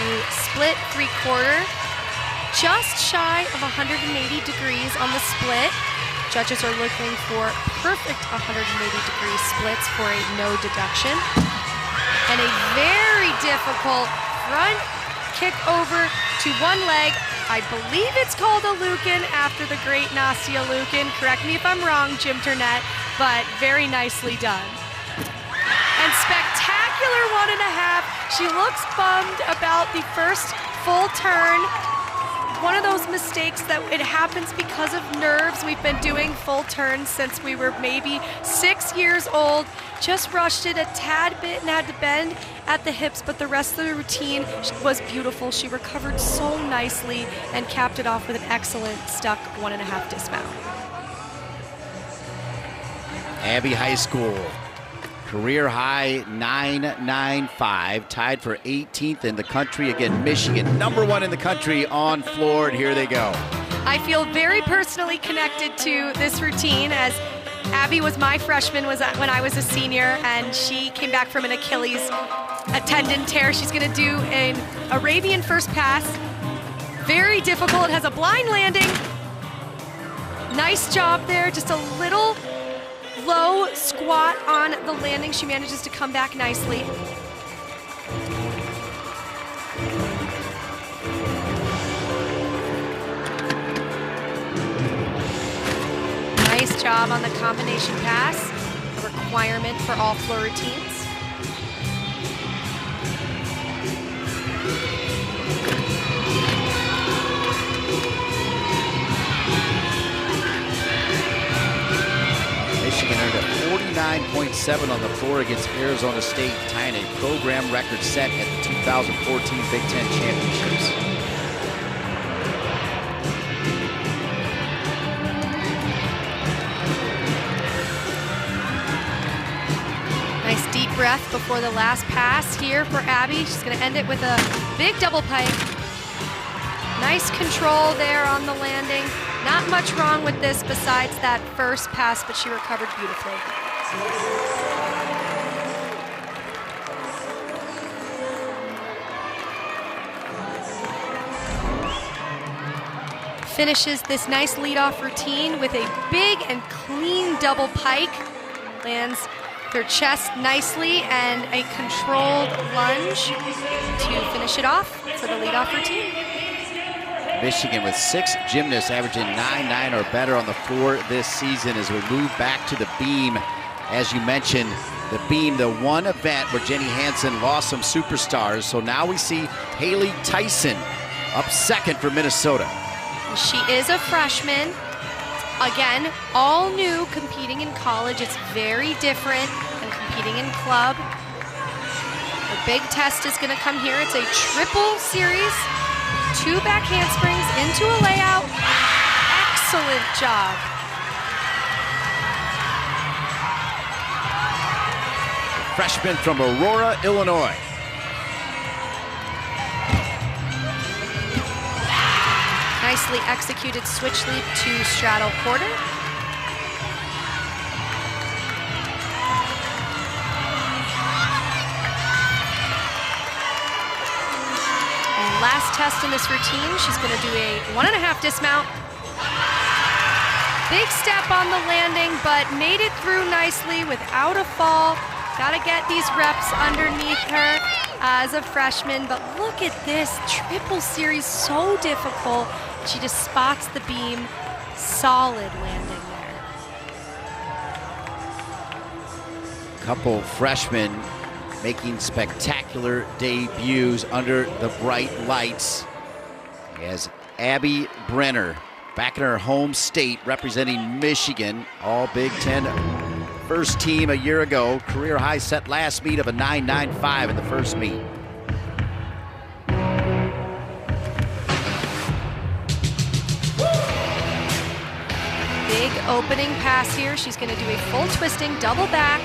B: split 3/4. Just shy of 180 degrees on the split. Judges are looking for perfect 180-degree splits for a no deduction. and a very difficult front kick over to one leg. I believe it's called a Lucan after the great Nastia Lucan. Correct me if I'm wrong, Jim Turnett, but very nicely done. And spectacular 1.5. She looks bummed about the first full turn. One of those mistakes that it happens because of nerves. We've been doing full turns since we were maybe 6 years old. Just rushed it a tad bit and had to bend at the hips, but the rest of the routine was beautiful. She recovered so nicely and capped it off with an excellent stuck 1.5 dismount.
A: Abbey High School, career high 9.95, tied for 18th in the country. Again, Michigan, #1 in the country on floor, and here they go.
B: I feel very personally connected to this routine, as Abby was my freshman when I was a senior, and she came back from an Achilles tendon tear. She's gonna do an Arabian first pass. Very difficult, it has a blind landing. Nice job there, just a little low squat on the landing. She manages to come back nicely. Nice job on the combination pass, a requirement for all floor routines.
A: Michigan earned a 49.7 on the floor against Arizona State, tying a program record set at the 2014 Big Ten Championships.
B: Nice deep breath before the last pass here for Abby. She's going to end it with a big double pike. Nice control there on the landing. Not much wrong with this besides that first pass, but she recovered beautifully. Finishes this nice leadoff routine with a big and clean double pike. Lands her chest nicely and a controlled lunge to finish it off for the leadoff routine.
A: Michigan with 6 gymnasts averaging 9.9 or better on the floor this season as we move back to the beam. As you mentioned, the beam, the one event where Jenny Hansen lost some superstars. So now we see Haley Tyson up second for Minnesota.
B: She is a freshman. Again, all new competing in college. It's very different than competing in club. The big test is going to come here. It's a triple series. 2 back handsprings into a layout. Excellent job.
A: Freshman from Aurora, Illinois.
B: Nicely executed switch leap to straddle quarter. Last test in this routine, she's going to do a 1.5 dismount. Big step on the landing, but made it through nicely without a fall. Got to get these reps underneath her as a freshman, but look at this triple series, so difficult. She just spots the beam, solid landing there.
A: Couple freshmen making spectacular debuts under the bright lights, as Abby Brenner, back in her home state, representing Michigan, all Big Ten first team a year ago. Career high set last meet of a 9.95 in the first meet.
B: Big opening pass here. She's going to do a full twisting double back.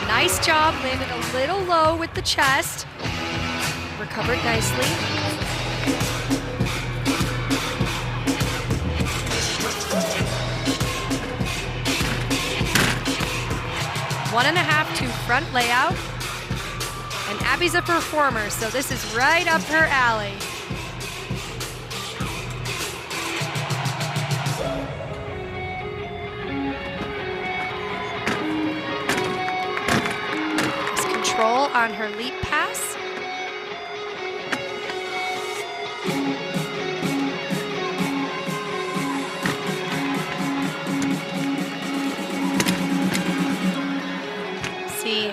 B: Nice job, landed a little low with the chest. Recovered nicely. One and a half to front layout. And Abby's a performer, so this is right up her alley. control on her leap pass. See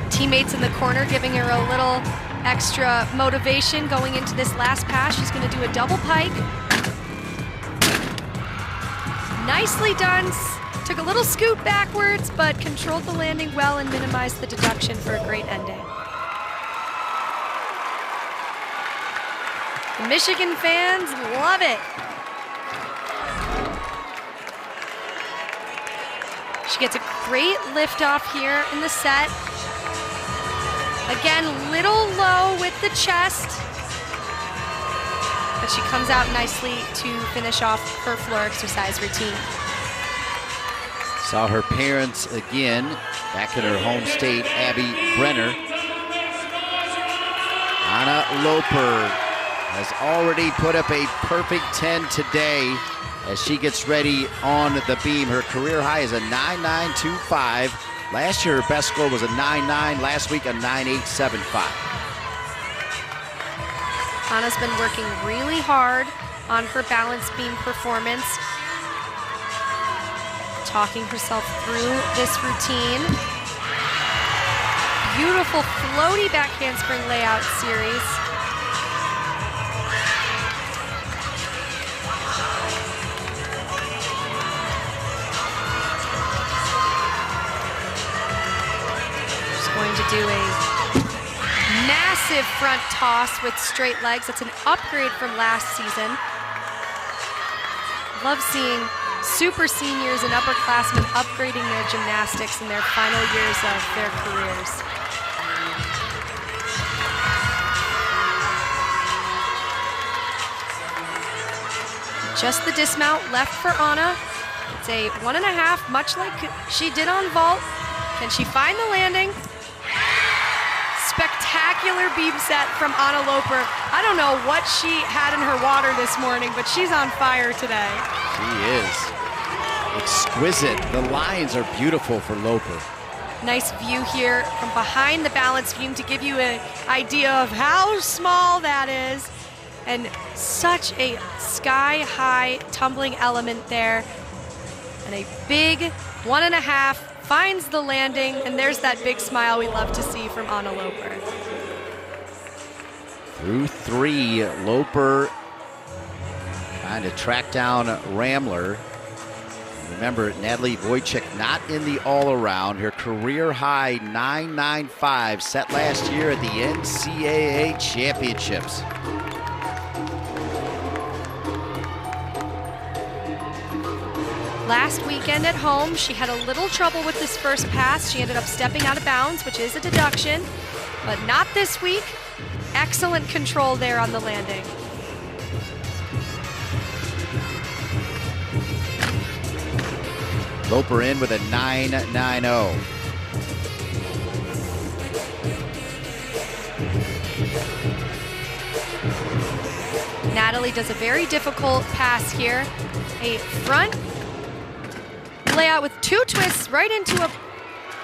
B: teammates in the corner giving her a little extra motivation going into this last pass. She's going to do a double pike. Nicely done. Took a little scoot backwards, but controlled the landing well and minimized the deduction for a great ending. The Michigan fans love it. She gets a great lift off here in the set. Again, little low with the chest, but she comes out nicely to finish off her floor exercise routine.
A: Saw her parents again back in her home state, Abby Brenner. Anna Loper has already put up a perfect 10 today as she gets ready on the beam. Her career high is a 9.925. Last year, her best score was a 9.9. Last week, a 9.875.
B: Anna's been working really hard on her balance beam performance, talking herself through this routine. Beautiful floaty back handspring layout series. She's going to do a massive front toss with straight legs. That's an upgrade from last season. Love seeing super seniors and upperclassmen upgrading their gymnastics in their final years of their careers. Just the dismount left for Anna. It's a 1.5, much like she did on vault. Can she find the landing? Spectacular beam set from Anna Loper. I don't know what she had in her water this morning, but she's on fire today.
A: She is exquisite. The lines are beautiful for Loper.
B: Nice view here from behind the balance beam to give you an idea of how small that is. And such a sky-high tumbling element there. And a big 1.5 finds the landing, and there's that big smile we love to see from Anna Loper.
A: Through 3, Loper trying to track down Ramler. Remember, Natalie Wojcik not in the all-around. Her career high 9.95 set last year at the NCAA Championships.
B: Last weekend at home, she had a little trouble with this first pass. She ended up stepping out of bounds, which is a deduction, but not this week. Excellent control there on the landing.
A: Loper in with a 9.90.
B: Natalie does a very difficult pass here. A front layout with 2 twists right into a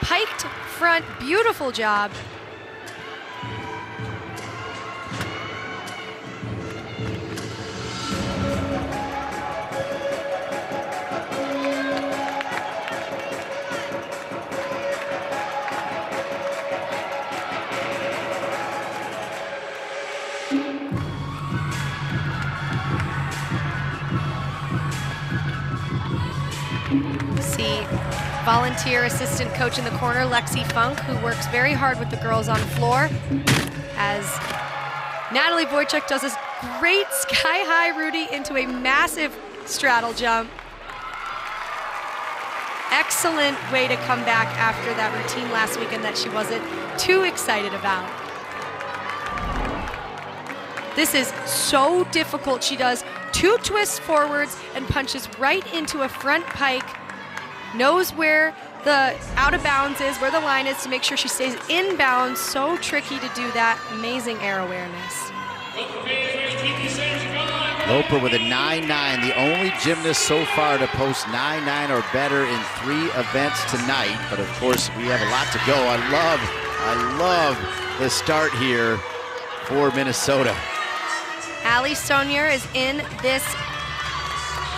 B: piked front. Beautiful job. See volunteer assistant coach in the corner, Lexi Funk, who works very hard with the girls on floor, as Natalie Wojcik does this great sky-high Rudy into a massive straddle jump. Excellent way to come back after that routine last weekend that she wasn't too excited about. This is so difficult. She does 2 twists forwards and punches right into a front pike. Knows where the out of bounds is, where the line is, to make sure she stays in bounds. So tricky to do that. Amazing air awareness.
A: Loper with a 9.9, the only gymnast so far to post 9.9 or better in 3 events tonight. But of course, we have a lot to go. I love I love the start here for Minnesota.
B: Allie Sonier is in this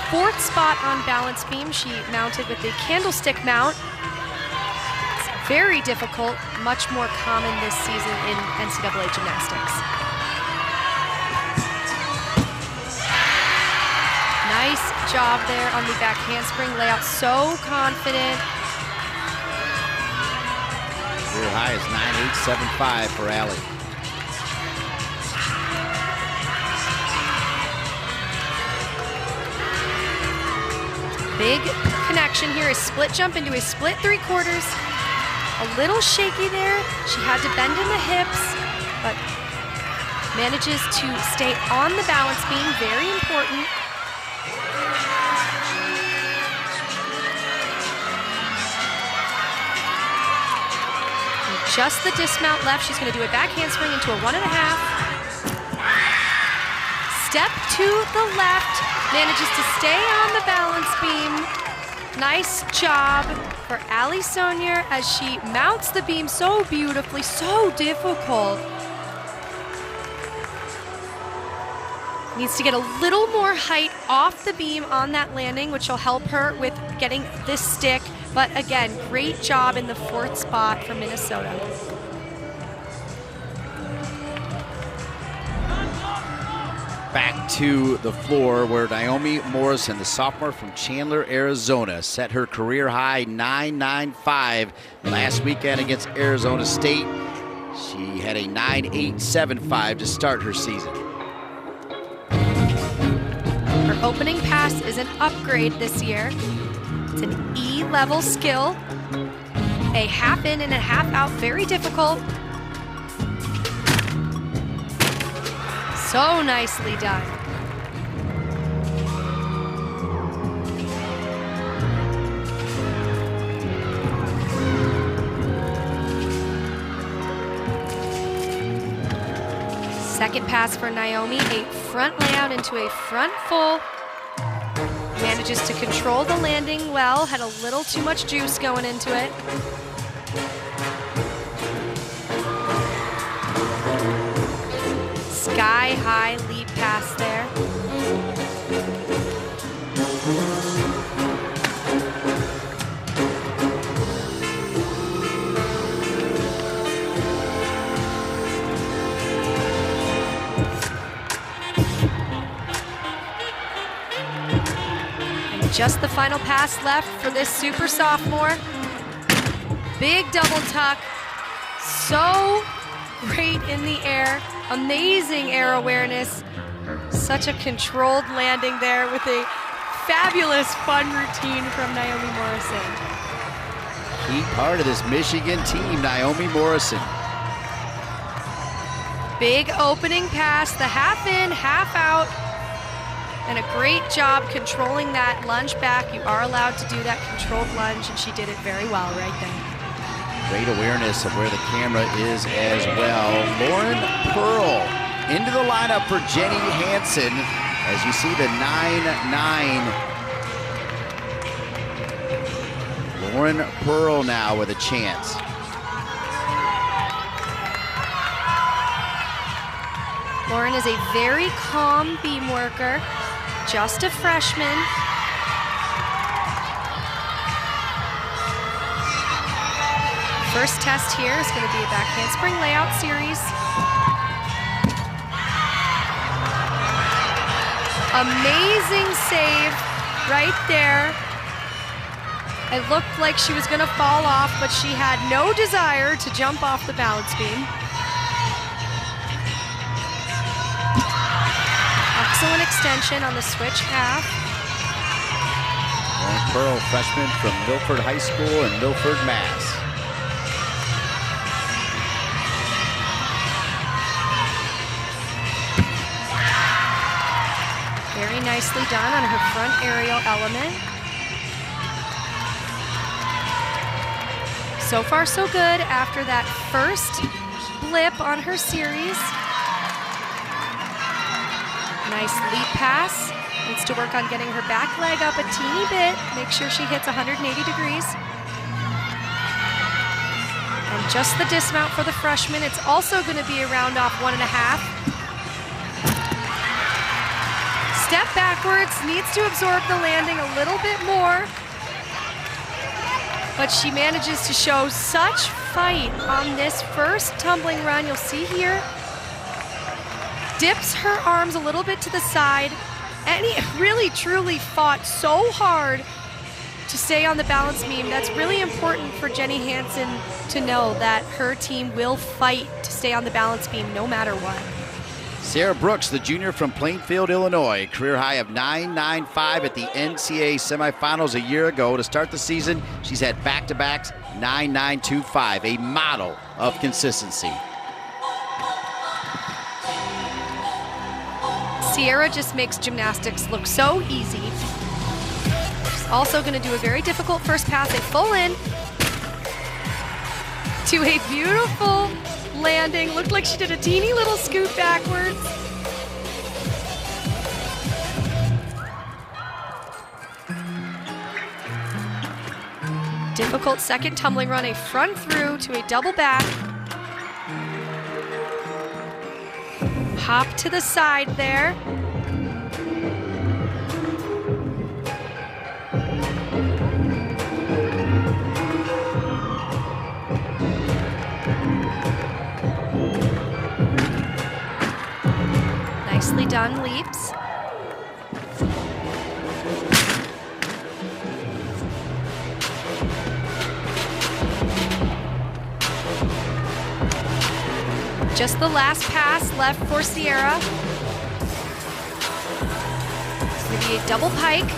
B: 4th spot on balance beam. She mounted with the candlestick mount. It's very difficult, much more common this season in NCAA gymnastics. Nice job there on the back handspring layout, so confident.
A: Career high is 9.875 for Allie.
B: Big connection here, a split jump into a split 3/4. A little shaky there. She had to bend in the hips, but manages to stay on the balance beam, very important. And just the dismount left. She's gonna do a back handspring into a 1.5. Step to the left. Manages to stay on the balance beam. Nice job for Allie Sonier as she mounts the beam so beautifully, so difficult. Needs to get a little more height off the beam on that landing, which will help her with getting this stick. But again, great job in the 4th spot for Minnesota.
A: Back to the floor where Naomi Morrison, the sophomore from Chandler, Arizona, set her career high 9.95 last weekend against Arizona State. She had a 9.875 to start her season.
B: Her opening pass is an upgrade this year. It's an E-level skill. A half in and a half out, very difficult. So nicely done. Second pass for Naomi, a front layout into a front full. Manages to control the landing well, had a little too much juice going into it. Sky-high leap pass there. And just the final pass left for this super sophomore. Big double tuck. So great in the air. Amazing air awareness. Such a controlled landing there with a fabulous fun routine from Naomi Morrison.
A: Key part of this Michigan team, Naomi Morrison.
B: Big opening pass, the half in, half out. And a great job controlling that lunge back. You are allowed to do that controlled lunge, and she did it very well right there.
A: Great awareness of where the camera is as well. Lauren Pearl into the lineup for Jenny Hansen as you see the 9.9. Lauren Pearl now with a chance.
B: Lauren is a very calm beam worker, just a freshman. First test here is going to be a back handspring layout series. Amazing save right there. It looked like she was going to fall off, but she had no desire to jump off the balance beam. Excellent extension on the switch half.
A: Lauren Pearl, freshman from Milford High School in Milford, Mass.
B: Very nicely done on her front aerial element. So far, so good after that first blip on her series. Nice leap pass. Needs to work on getting her back leg up a teeny bit. Make sure she hits 180 degrees. And Just the dismount for the freshman. It's also going to be a round off 1.5. Step backwards, needs to absorb the landing a little bit more. But she manages to show such fight on this first tumbling run. You'll see here, dips her arms a little bit to the side, and he really truly fought so hard to stay on the balance beam. That's really important for Jenny Hansen to know, that her team will fight to stay on the balance beam no matter what.
A: Sierra Brooks, the junior from Plainfield, Illinois, career high of 9.95 at the NCAA semifinals a year ago. To start the season, she's had back-to-backs 9.925, a model of consistency.
B: Sierra just makes gymnastics look so easy. She's also going to do a very difficult first pass, a full in to a beautiful landing. Looked like she did a teeny little scoot backwards. Difficult second tumbling run, a front through to a double back. Hop to the side there. Nicely done leaps. Just the last pass left for Sierra. It's going to be a double pike.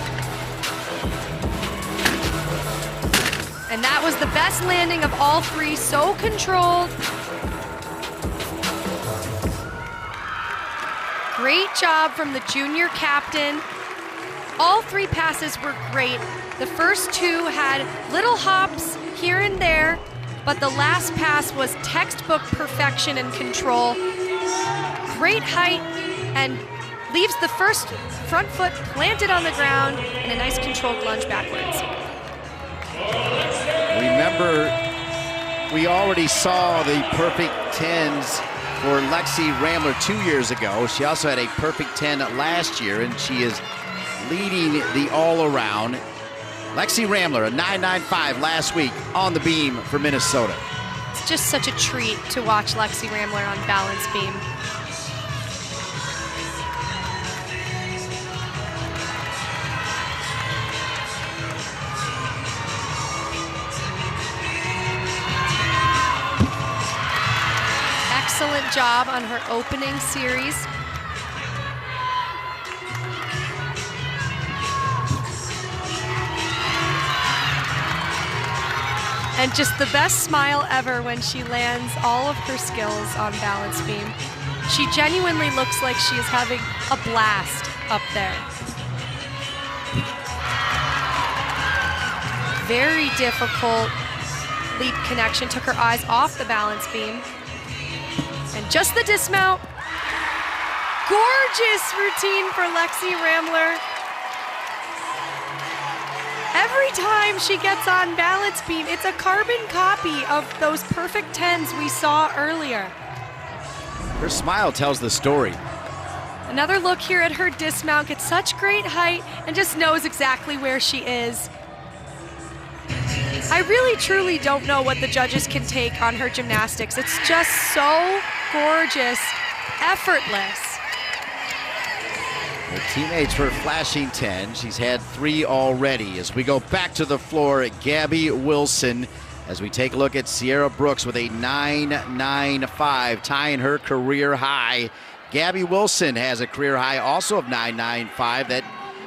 B: And that was the best landing of all three, so controlled. Great job from the junior captain. All three passes were great. The first two had little hops here and there, but the last pass was textbook perfection and control. Great height, and leaves the first front foot planted on the ground and a nice controlled lunge backwards.
A: Remember, we already saw the perfect 10s for Lexi Ramler 2 years ago. She also had a perfect 10 last year, and she is leading the all-around. Lexi Ramler, a 9.95 last week on the beam for Minnesota.
B: It's just such a treat to watch Lexi Ramler on balance beam. Excellent job on her opening series. And just the best smile ever when she lands all of her skills on balance beam. She genuinely looks like she is having a blast up there. Very difficult leap connection, took her eyes off the balance beam. And just the dismount. Gorgeous routine for Lexi Ramler. Every time she gets on balance beam, it's a carbon copy of those perfect 10s we saw earlier.
A: Her smile tells the story.
B: Another look here at her dismount, gets such great height and just knows exactly where she is. I really truly don't know what the judges can take on her gymnastics. It's just so gorgeous, effortless.
A: Her teammates for flashing 10. She's had 3 already. As we go back to the floor, Gabby Wilson, as we take a look at Sierra Brooks with a 9.95, tying her career high. Gabby Wilson has a career high also of 9.95 that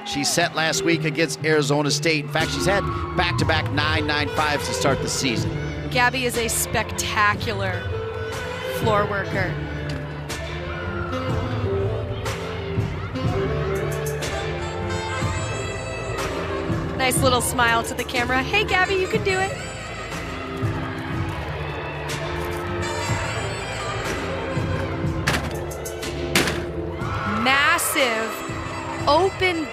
A: she set last week against Arizona State. In fact, she's had back-to-back 9.95s to start the season.
B: Gabby is a spectacular floor worker. Nice little smile to the camera. Hey, Gabby, you can do it. Massive, open,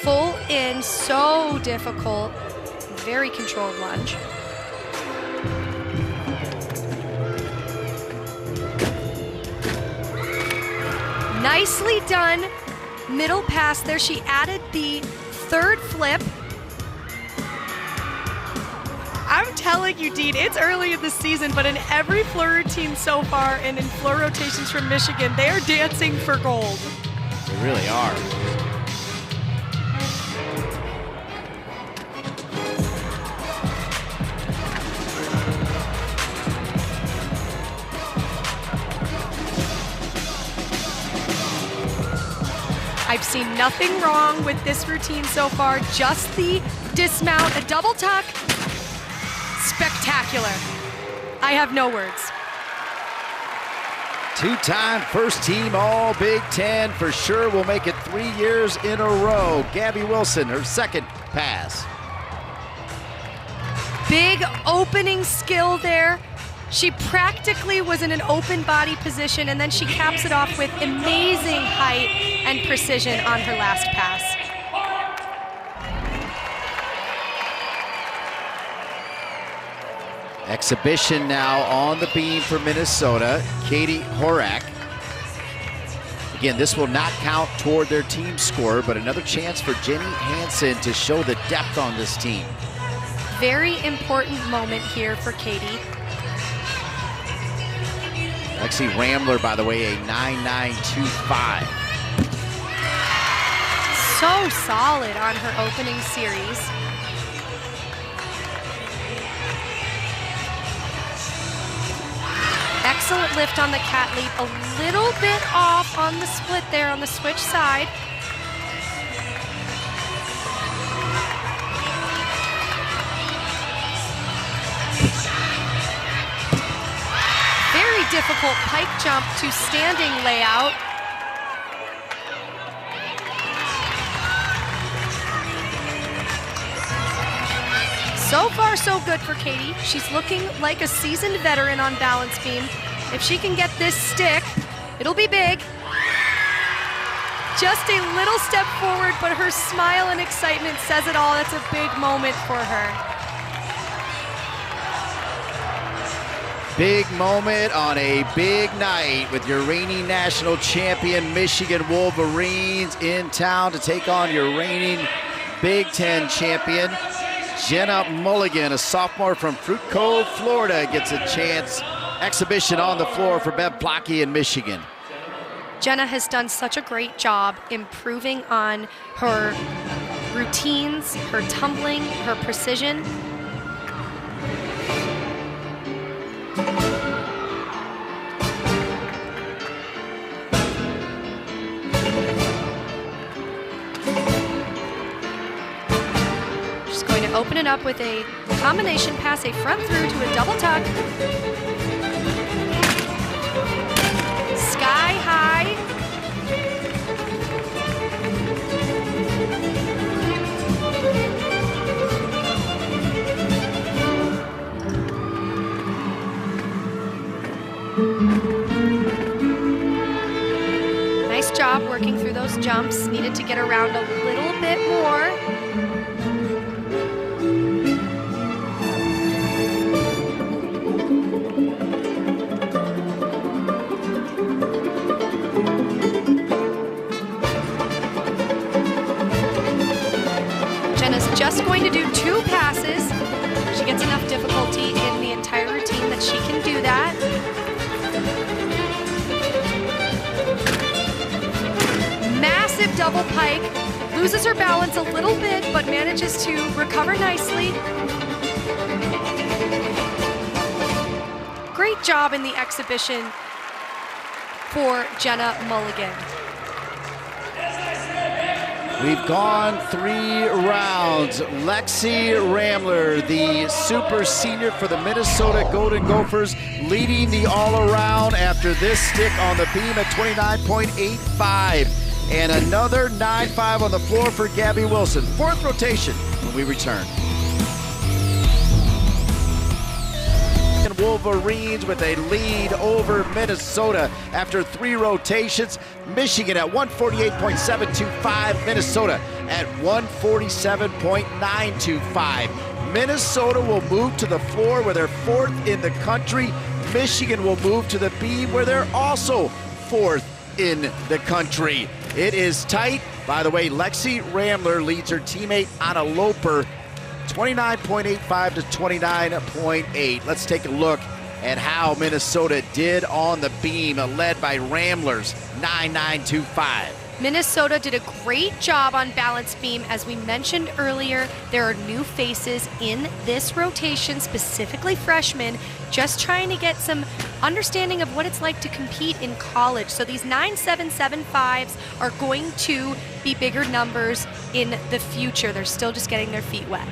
B: full in, so difficult. Very controlled lunge. Nicely done. Middle pass there. She added the third flip. I'm telling you, Dean, it's early in the season, but in every floor routine so far and in floor rotations from Michigan, they are dancing for gold.
A: They really are.
B: I've seen nothing wrong with this routine so far, just the dismount, a double tuck. Spectacular. I have no words.
A: Two-time first team All Big Ten, for sure will make it 3 years in a row. Gabby Wilson, her second pass.
B: Big opening skill there. She practically was in an open body position, and then she caps it off with amazing height and precision on her last pass.
A: Exhibition now on the beam for Minnesota, Katie Horak. Again, this will not count toward their team score, but another chance for Jenny Hansen to show the depth on this team.
B: Very important moment here for Katie.
A: Lexi Ramler, by the way, a 9.925.
B: So solid on her opening series. Excellent lift on the cat leap, a little bit off on the split there on the switch side. Very difficult pike jump to standing layout. So far, so good for Katie. She's looking like a seasoned veteran on balance beam. If she can get this stick, it'll be big. Just a little step forward, but her smile and excitement says it all. That's a big moment for her.
A: Big moment on a big night with your reigning national champion Michigan Wolverines in town to take on your reigning Big Ten champion. Jenna Mulligan, a sophomore from Fruit Cove, Florida, gets a chance. Exhibition on the floor for Bev Blocky in Michigan.
B: Jenna has done such a great job improving on her routines, her tumbling, her precision. She's going to open it up with a combination pass, a front through to a double tuck. Sky high. Nice job working through those jumps. Needed to get around a little bit more. Just going to do 2 passes. She gets enough difficulty in the entire routine that she can do that. Massive double pike. Loses her balance a little bit, but manages to recover nicely. Great job in the exhibition for Jenna Mulligan.
A: We've gone 3 rounds. Lexi Ramler, the super senior for the Minnesota Golden Gophers, leading the all-around after this stick on the beam at 29.85. And another 9.5 on the floor for Gabby Wilson. 4th rotation when we return. Wolverines with a lead over Minnesota after 3 rotations. Michigan at 148.725, Minnesota at 147.925. Minnesota will move to the floor where they're 4th in the country. Michigan will move to the beam where they're also 4th in the country. It is tight. By the way, Lexi Ramler leads her teammate Anna Loper 29.85 to 29.8. Let's take a look at how Minnesota did on the beam, led by Ramler's 9.925.
B: Minnesota did a great job on balance beam. As we mentioned earlier, there are new faces in this rotation, specifically freshmen, just trying to get some understanding of what it's like to compete in college. So these 9.775s are going to be bigger numbers in the future. They're still just getting their feet wet.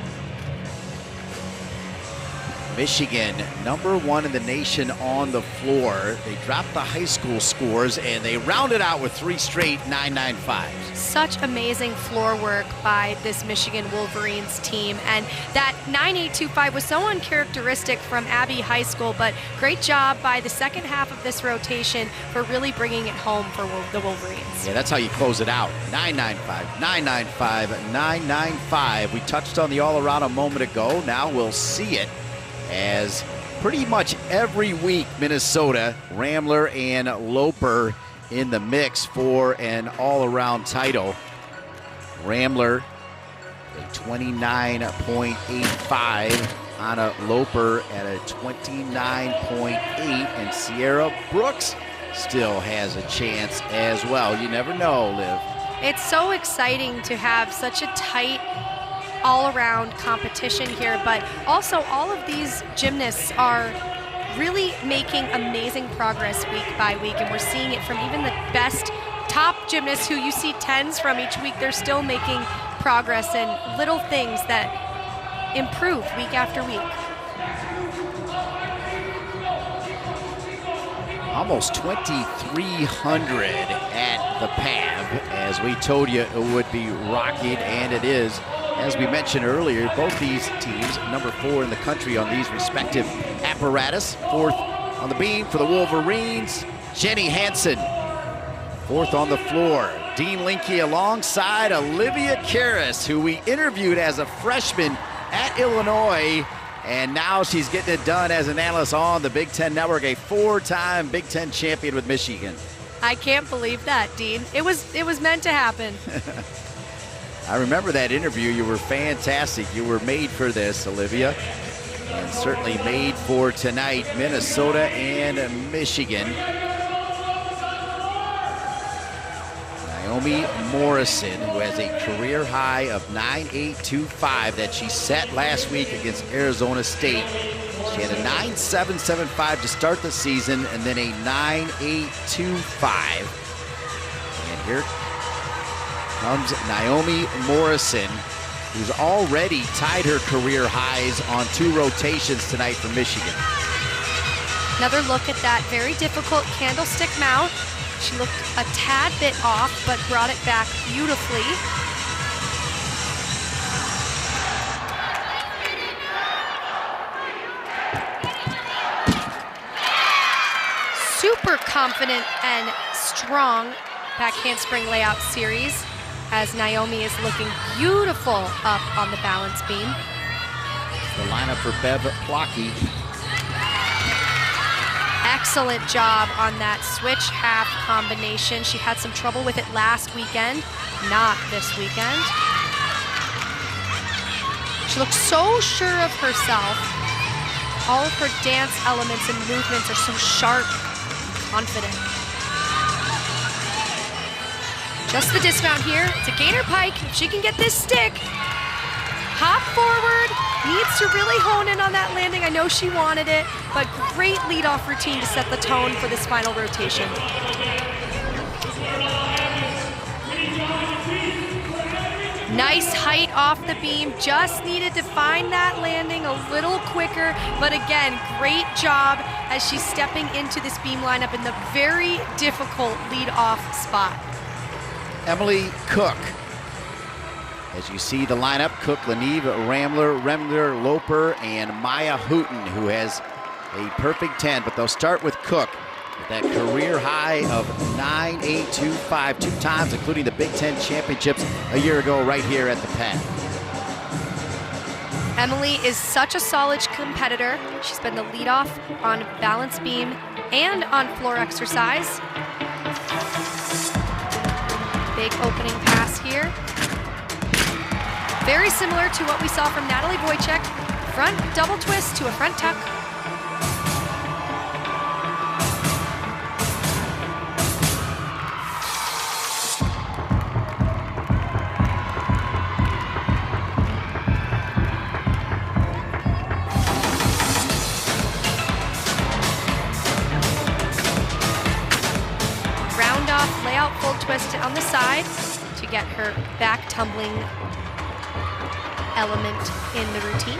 A: Michigan, #1 in the nation on the floor. They dropped the high school scores and they rounded out with 3 straight 9.95s.
B: Such amazing floor work by this Michigan Wolverines team. And that 9.825 was so uncharacteristic from Abbey High School, but great job by the second half of this rotation for really bringing it home for the Wolverines.
A: Yeah, that's how you close it out. 9.95, 9.95, 9.95. We touched on the all-around a moment ago. Now we'll see it as pretty much every week Minnesota, Ramler and Loper in the mix for an all-around title. Ramler, a 29.85, Anna Loper at a 29.8, and Sierra Brooks still has a chance as well. You never know, Liv.
B: It's so exciting to have such a tight all-around competition here, but also all of these gymnasts are really making amazing progress week by week, and we're seeing it from even the best top gymnasts who you see 10s from each week. They're still making progress in little things that improve week after week.
A: Almost 2,300 at the PAV, as we told you it would be rocking, and it is. As we mentioned earlier, both these teams, #4 in the country on these respective apparatus. 4th on the beam for the Wolverines, Jenny Hansen. 4th on the floor, Dean Linke alongside Olivia Karras, who we interviewed as a freshman at Illinois, and now she's getting it done as an analyst on the Big Ten Network, a 4-time Big Ten champion with Michigan.
B: I can't believe that, Dean. It was meant to happen.
A: I remember that interview. You were fantastic. You were made for this, Olivia, and certainly made for tonight, Minnesota and Michigan. Naomi Morrison, who has a career high of 9.825 that she set last week against Arizona State. She had a 9.775 to start the season and then a 9.825. And here comes Naomi Morrison, who's already tied her career highs on 2 rotations tonight for Michigan.
B: Another look at that very difficult candlestick mount. She looked a tad bit off, but brought it back beautifully. Super confident and strong back handspring layout series, as Naomi is looking beautiful up on the balance beam.
A: The lineup for Bev Plocky.
B: Excellent job on that switch half combination. She had some trouble with it last weekend, not this weekend. She looks so sure of herself. All of her dance elements and movements are so sharp and confident. Just the dismount here. It's a gainer pike. If she can get this stick, hop forward, needs to really hone in on that landing. I know she wanted it, but great leadoff routine to set the tone for this final rotation. Nice height off the beam, just needed to find that landing a little quicker, but again, great job as she's stepping into this beam lineup in the very difficult leadoff spot.
A: Emily Cook. As you see the lineup, Cook, Lanive, Ramler, Loper, and Maya Hooten, who has a perfect 10, but they'll start with Cook with that career high of 9.825 2 times, including the Big Ten championships a year ago right here at the Penn.
B: Emily is such a solid competitor. She's been the leadoff on balance beam and on floor exercise. Big opening pass here. Very similar to what we saw from Natalie Wojcik. Front double twist to a front tuck. Round off, layout full twist on the side to get her back tumbling element in the routine.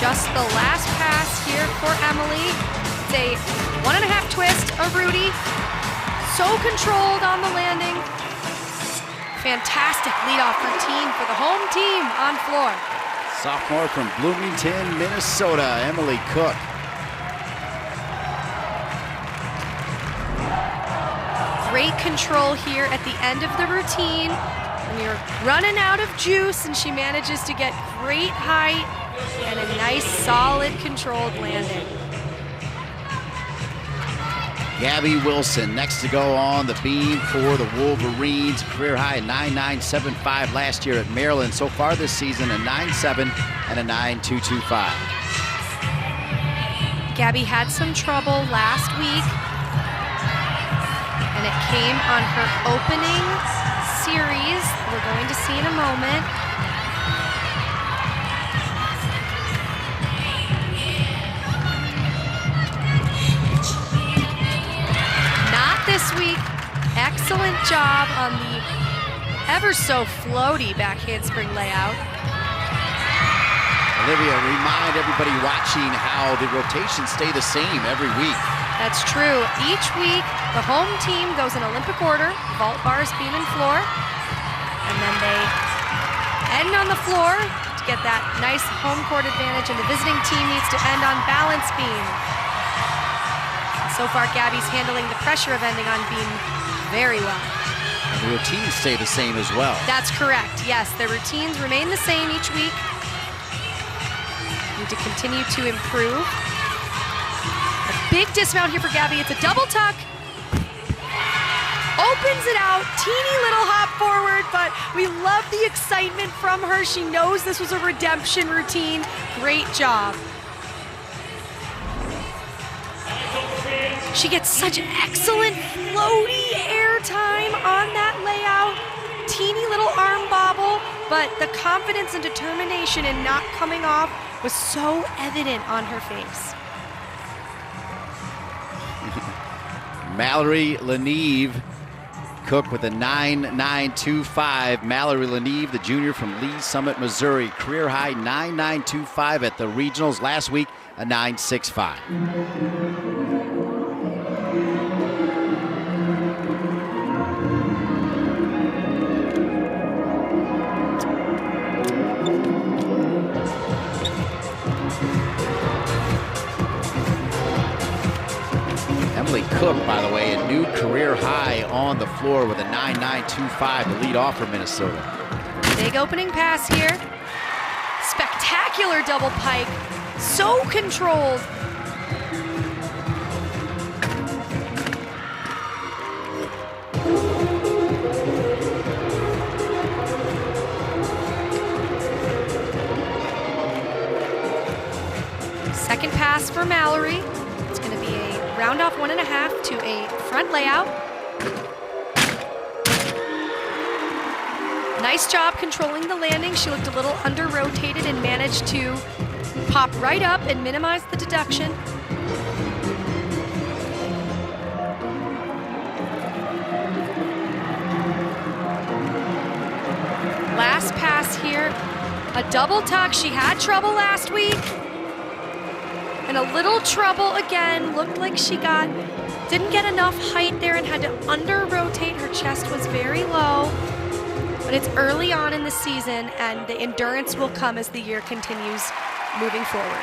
B: Just the last pass here for Emily. It's a 1.5 twist of Rudy. So controlled on the landing. Fantastic leadoff routine for the home team on floor.
A: Sophomore from Bloomington, Minnesota, Emily Cook.
B: Great control here at the end of the routine. When you're running out of juice and she manages to get great height and a nice, solid, controlled landing.
A: Gabby Wilson next to go on the beam for the Wolverines. Career high at 9.975 last year at Maryland. So far this season, a 9.7 and a 9.225.
B: Gabby had some trouble last week, and it came on her opening series. We're going to see in a moment. This week, excellent job on the ever so floaty back handspring layout.
A: Olivia, remind everybody watching how the rotations stay the same every week.
B: That's true. Each week, the home team goes in Olympic order, vault, bars, beam, and floor. And then they end on the floor to get that nice home court advantage, and the visiting team needs to end on balance beam. So far, Gabby's handling the pressure of ending on beam very well.
A: And the routines stay the same as well.
B: That's correct, yes. Their routines remain the same each week. Need to continue to improve. A big dismount here for Gabby. It's a double tuck. Opens it out, teeny little hop forward, but we love the excitement from her. She knows this was a redemption routine. Great job. She gets such excellent floaty air time on that layout. Teeny little arm bobble, but the confidence and determination in not coming off was so evident on her face.
A: Mallory Leneve Cook with a 9.925. Mallory Leneve, the junior from Lee Summit, Missouri. Career high 9.925 at the regionals. Last week, a 9.65. Emily Cook, by the way, a new career high on the floor with a 9.925 to lead off for Minnesota.
B: Big opening pass here. Spectacular double pike. So controlled. Second pass for Mallory. It's going to be a round off 1.5 to a front layout. Nice job controlling the landing. She looked a little under-rotated and managed to pop right up and minimize the deduction. Last pass here, a double tuck. She had trouble last week. And a little trouble again. Looked like she didn't get enough height there and had to under-rotate. Her chest was very low. But it's early on in the season, and the endurance will come as the year continues moving forward.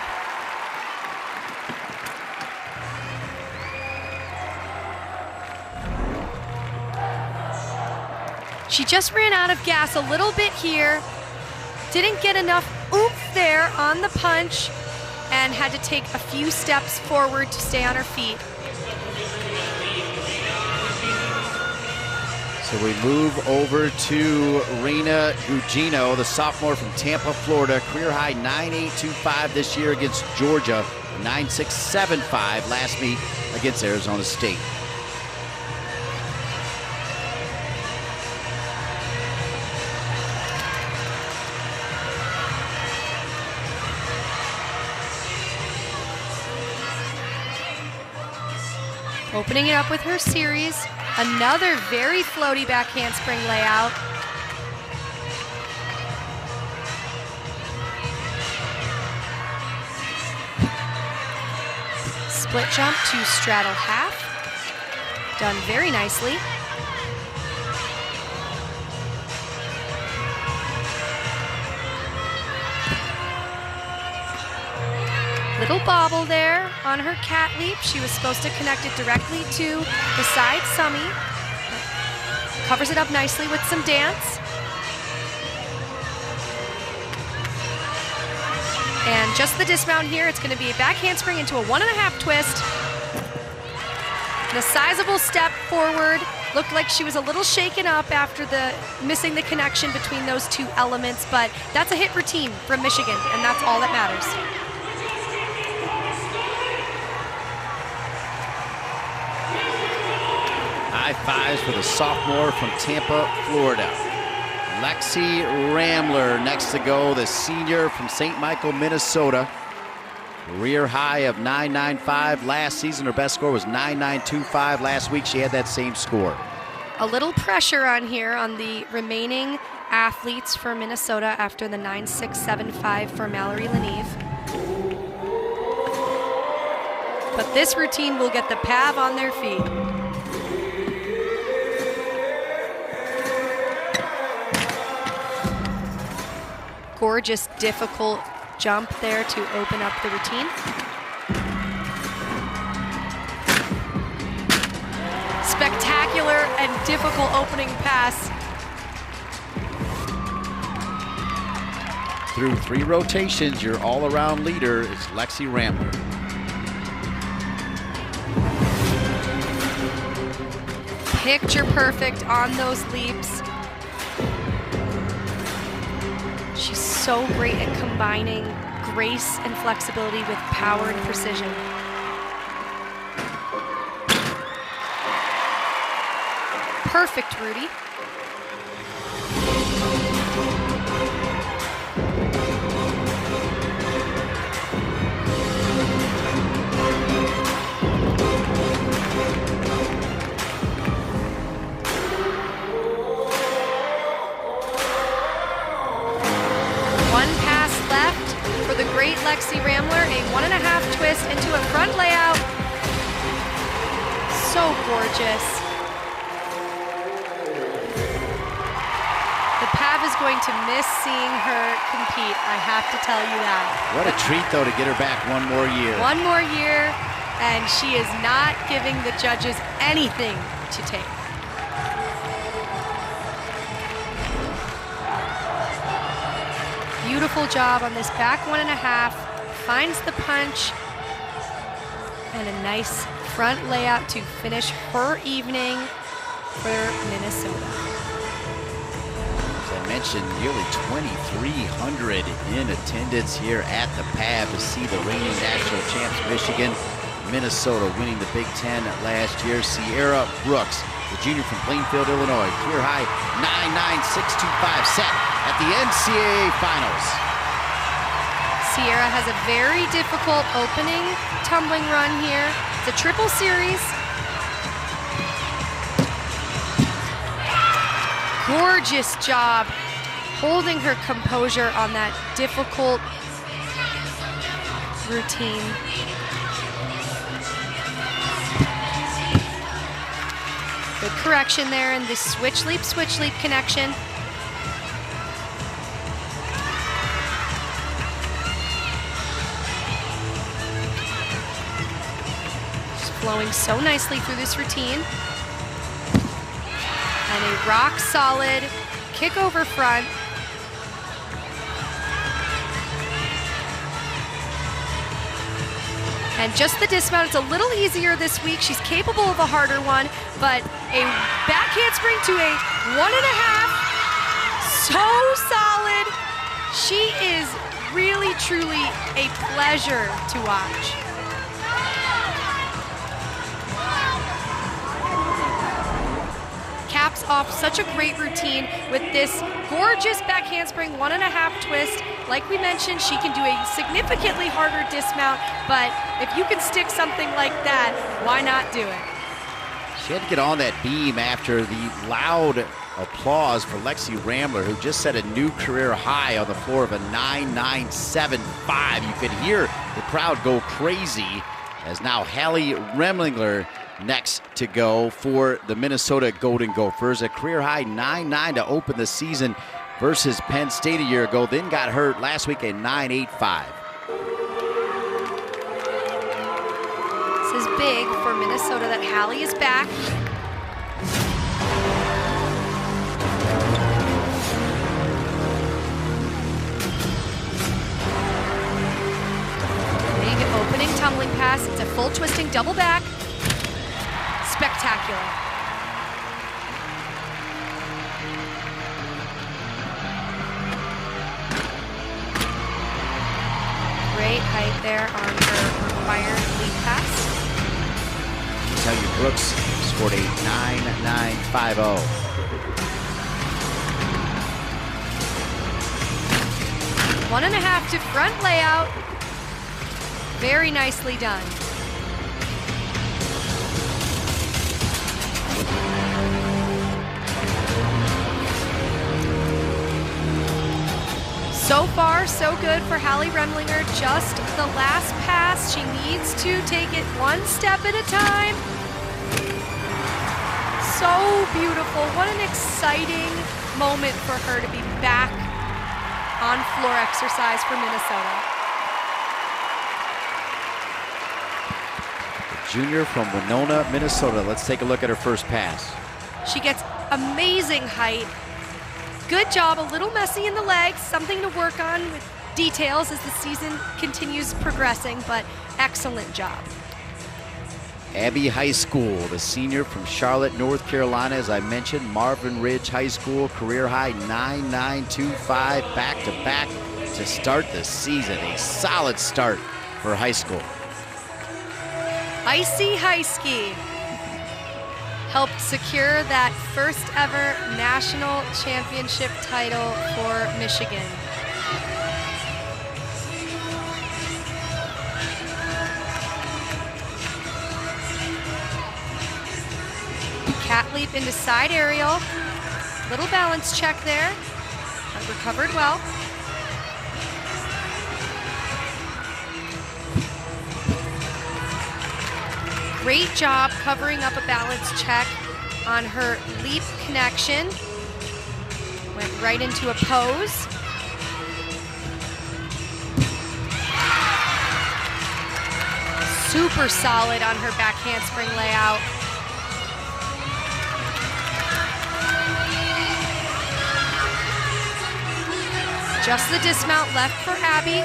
B: She just ran out of gas a little bit here. Didn't get enough oomph there on the punch and had to take a few steps forward to stay on her feet.
A: So we move over to Rena Gugino, the sophomore from Tampa, Florida. Career high 9.825 this year against Georgia, 9.675 last meet against Arizona State.
B: Opening it up with her series. Another very floaty back handspring layout. Split jump to straddle half. Done very nicely. Little bobble there on her cat leap. She was supposed to connect it directly to the side summy. Covers it up nicely with some dance. And just the dismount here, it's going to be a back handspring into a 1.5 twist. And a sizable step forward. Looked like she was a little shaken up after missing the connection between those two elements, but that's a hit routine from Michigan, and that's all that matters.
A: High fives for the sophomore from Tampa, Florida. Lexi Ramler next to go, the senior from St. Michael, Minnesota. Career high of 9.95 last season. Her best score was 9.925 last week. She had that same score.
B: A little pressure on here on the remaining athletes for Minnesota after the 9.675 for Mallory Leneve. But this routine will get the PAV on their feet. Gorgeous, difficult jump there to open up the routine. Spectacular and difficult opening pass.
A: Through 3 rotations, your all-around leader is Lexi Ramler.
B: Picture perfect on those leaps. She's so great at combining grace and flexibility with power and precision. Perfect, Rudy. The great Lexi Ramler, a 1.5 twist into a front layout. So gorgeous. The PAV is going to miss seeing her compete, I have to tell you that.
A: What a treat, though, to get her back one more year.
B: One more year, and she is not giving the judges anything to take. Beautiful job on this back 1.5, finds the punch, and a nice front layout to finish her evening for Minnesota.
A: As I mentioned, nearly 2,300 in attendance here at the PAV to see the reigning national champs Michigan, Minnesota winning the Big Ten last year. Sierra Brooks, the junior from Plainfield, Illinois, career high 9.9625 set at the NCAA Finals.
B: Sierra has a very difficult opening tumbling run here. It's a triple series. Gorgeous job holding her composure on that difficult routine. Good correction there in the switch leap connection. flowing so nicely through this routine. And a rock solid kick over front. And just the dismount, it's a little easier this week. She's capable of a harder one, but a back handspring to a 1.5. So solid. She is really, truly a pleasure to watch. Caps off such a great routine with this gorgeous back handspring 1.5 twist. Like we mentioned, she can do a significantly harder dismount, but if you can stick something like that, why not do it?
A: She had to get on that beam after the loud applause for Lexi Rambler, who just set a new career high on the floor of a 9.975. You could hear the crowd go crazy as now Hallie Remlinger next to go for the Minnesota Golden Gophers. A career high 9.9 to open the season versus Penn State a year ago, then got hurt last week at 9.85.
B: This is big for Minnesota that Hallie is back. Big opening tumbling pass. It's a full twisting double back. Spectacular. Great height there on her required lead pass.
A: Tell you, Brooks scored a 9.950.
B: One and a half to front layout. Very nicely done. So far, so good for Hallie Remlinger. Just the last pass. She needs to take it one step at a time. So beautiful. What an exciting moment for her to be back on floor exercise for Minnesota.
A: Junior from Winona, Minnesota. Let's take a look at her first pass.
B: She gets amazing height. Good job, a little messy in the legs, something to work on with details as the season continues progressing, but excellent job.
A: Abbey High School, the senior from Charlotte, North Carolina, as I mentioned, Marvin Ridge High School, career high 9.925, back-to-back to start the season. A solid start for high school.
B: Icy High Ski helped secure that first ever national championship title for Michigan. Cat leap into side aerial. Little balance check there, but recovered well. Great job covering up a balance check on her leap connection. Went right into a pose. Super solid on her back handspring layout. Just the dismount left for Abby.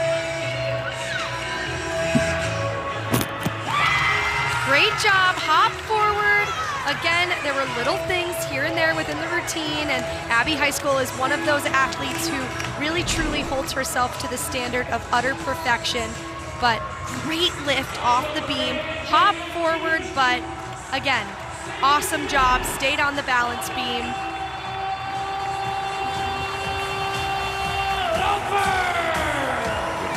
B: Great job, hop forward. Again, there were little things here and there within the routine, and Abbey High School is one of those athletes who really truly holds herself to the standard of utter perfection. But great lift off the beam, hop forward, but again, awesome job, stayed on the balance beam.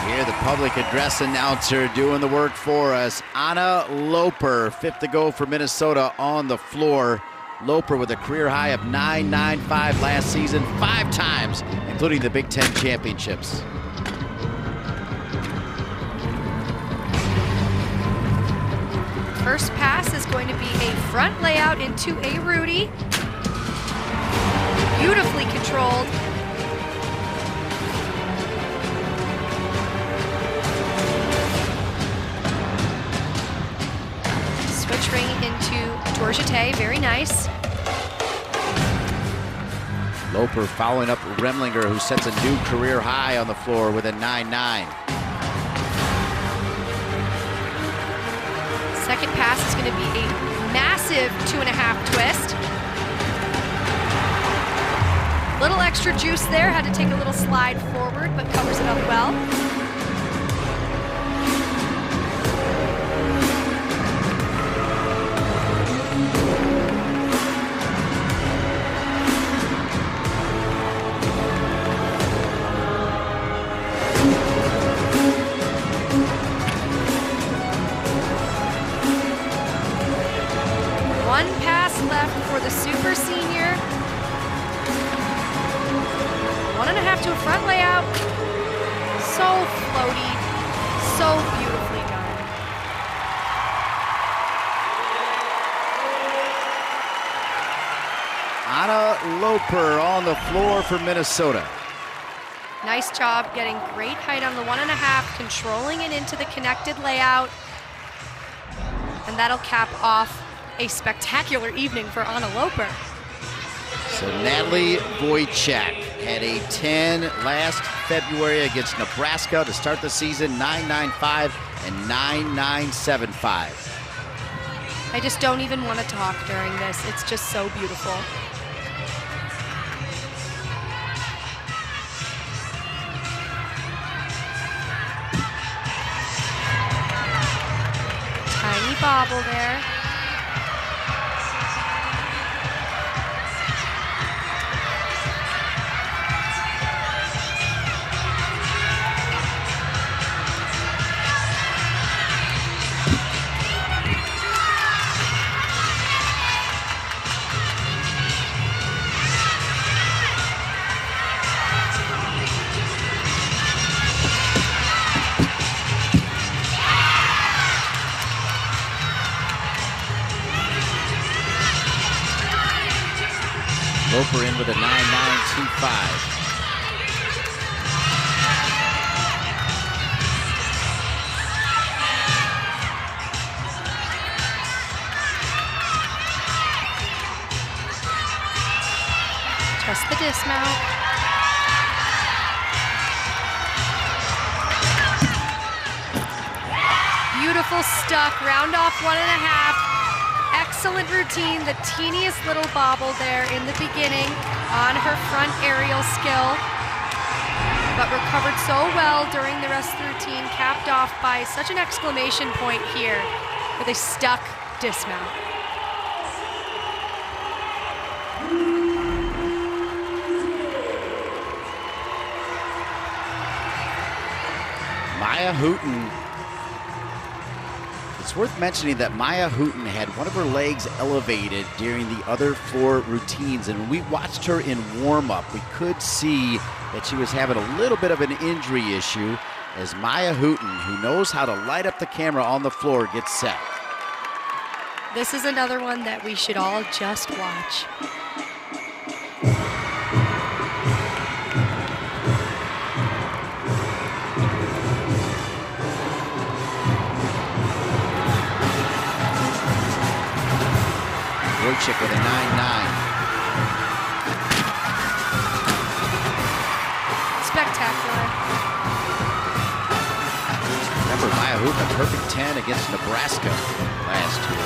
A: Here, the public address announcer doing the work for us. Anna Loper, fifth to go for Minnesota on the floor. Loper with a career high of 9.95 last season, 5 times, including the Big Ten championships.
B: First pass is going to be a front layout into a Rudy. Beautifully controlled. forte, very nice.
A: Loper following up Remlinger, who sets a new career high on the floor with a 9-9.
B: Second pass is going to be a massive 2.5 twist. Little extra juice there, had to take a little slide forward, but covers it up well. One pass left for the super senior. 1.5 to a front layout. So floaty, so beautifully done.
A: Anna Loper on the floor for Minnesota.
B: Nice job getting great height on the 1.5, controlling it into the connected layout. And that'll cap off a spectacular evening for Anna Loper.
A: So Natalie Wojcik had a 10 last February against Nebraska to start the season, 9.95 and 9.975.
B: I just don't even want to talk during this. It's just so beautiful. Tiny bobble there.
A: Loper in with a 9.925.
B: Just the dismount. Beautiful stuff, round off 1.5. Excellent routine, the teeniest little bobble there in the beginning on her front aerial skill, but recovered so well during the rest of the routine, capped off by such an exclamation point here with a stuck dismount.
A: Maya Hooten. It's worth mentioning that Maya Hooten had one of her legs elevated during the other floor routines, and when we watched her in warm-up, we could see that she was having a little bit of an injury issue as Maya Hooten, who knows how to light up the camera on the floor, gets set.
B: This is another one that we should all just watch.
A: Wojcik with a 9.9.
B: Spectacular.
A: Remember, Maya Hooten, a perfect 10 against Nebraska last year.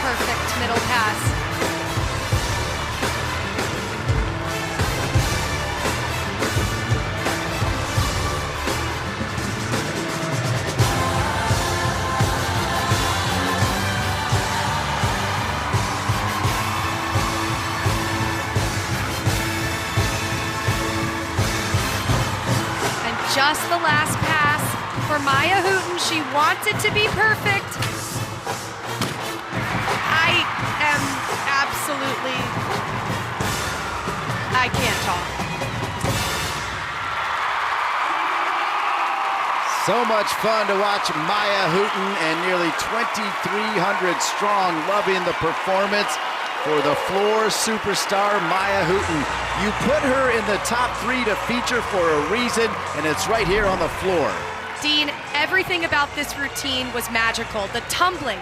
B: Perfect middle pass. And just the last pass for Maya Hooten. She wants it to be perfect. Absolutely, I can't talk.
A: So much fun to watch Maya Hooten, and nearly 2,300 strong loving the performance for the floor superstar Maya Hooten. You put her in the top 3 to feature for a reason, and it's right here on the floor.
B: Dean, everything about this routine was magical. The tumbling,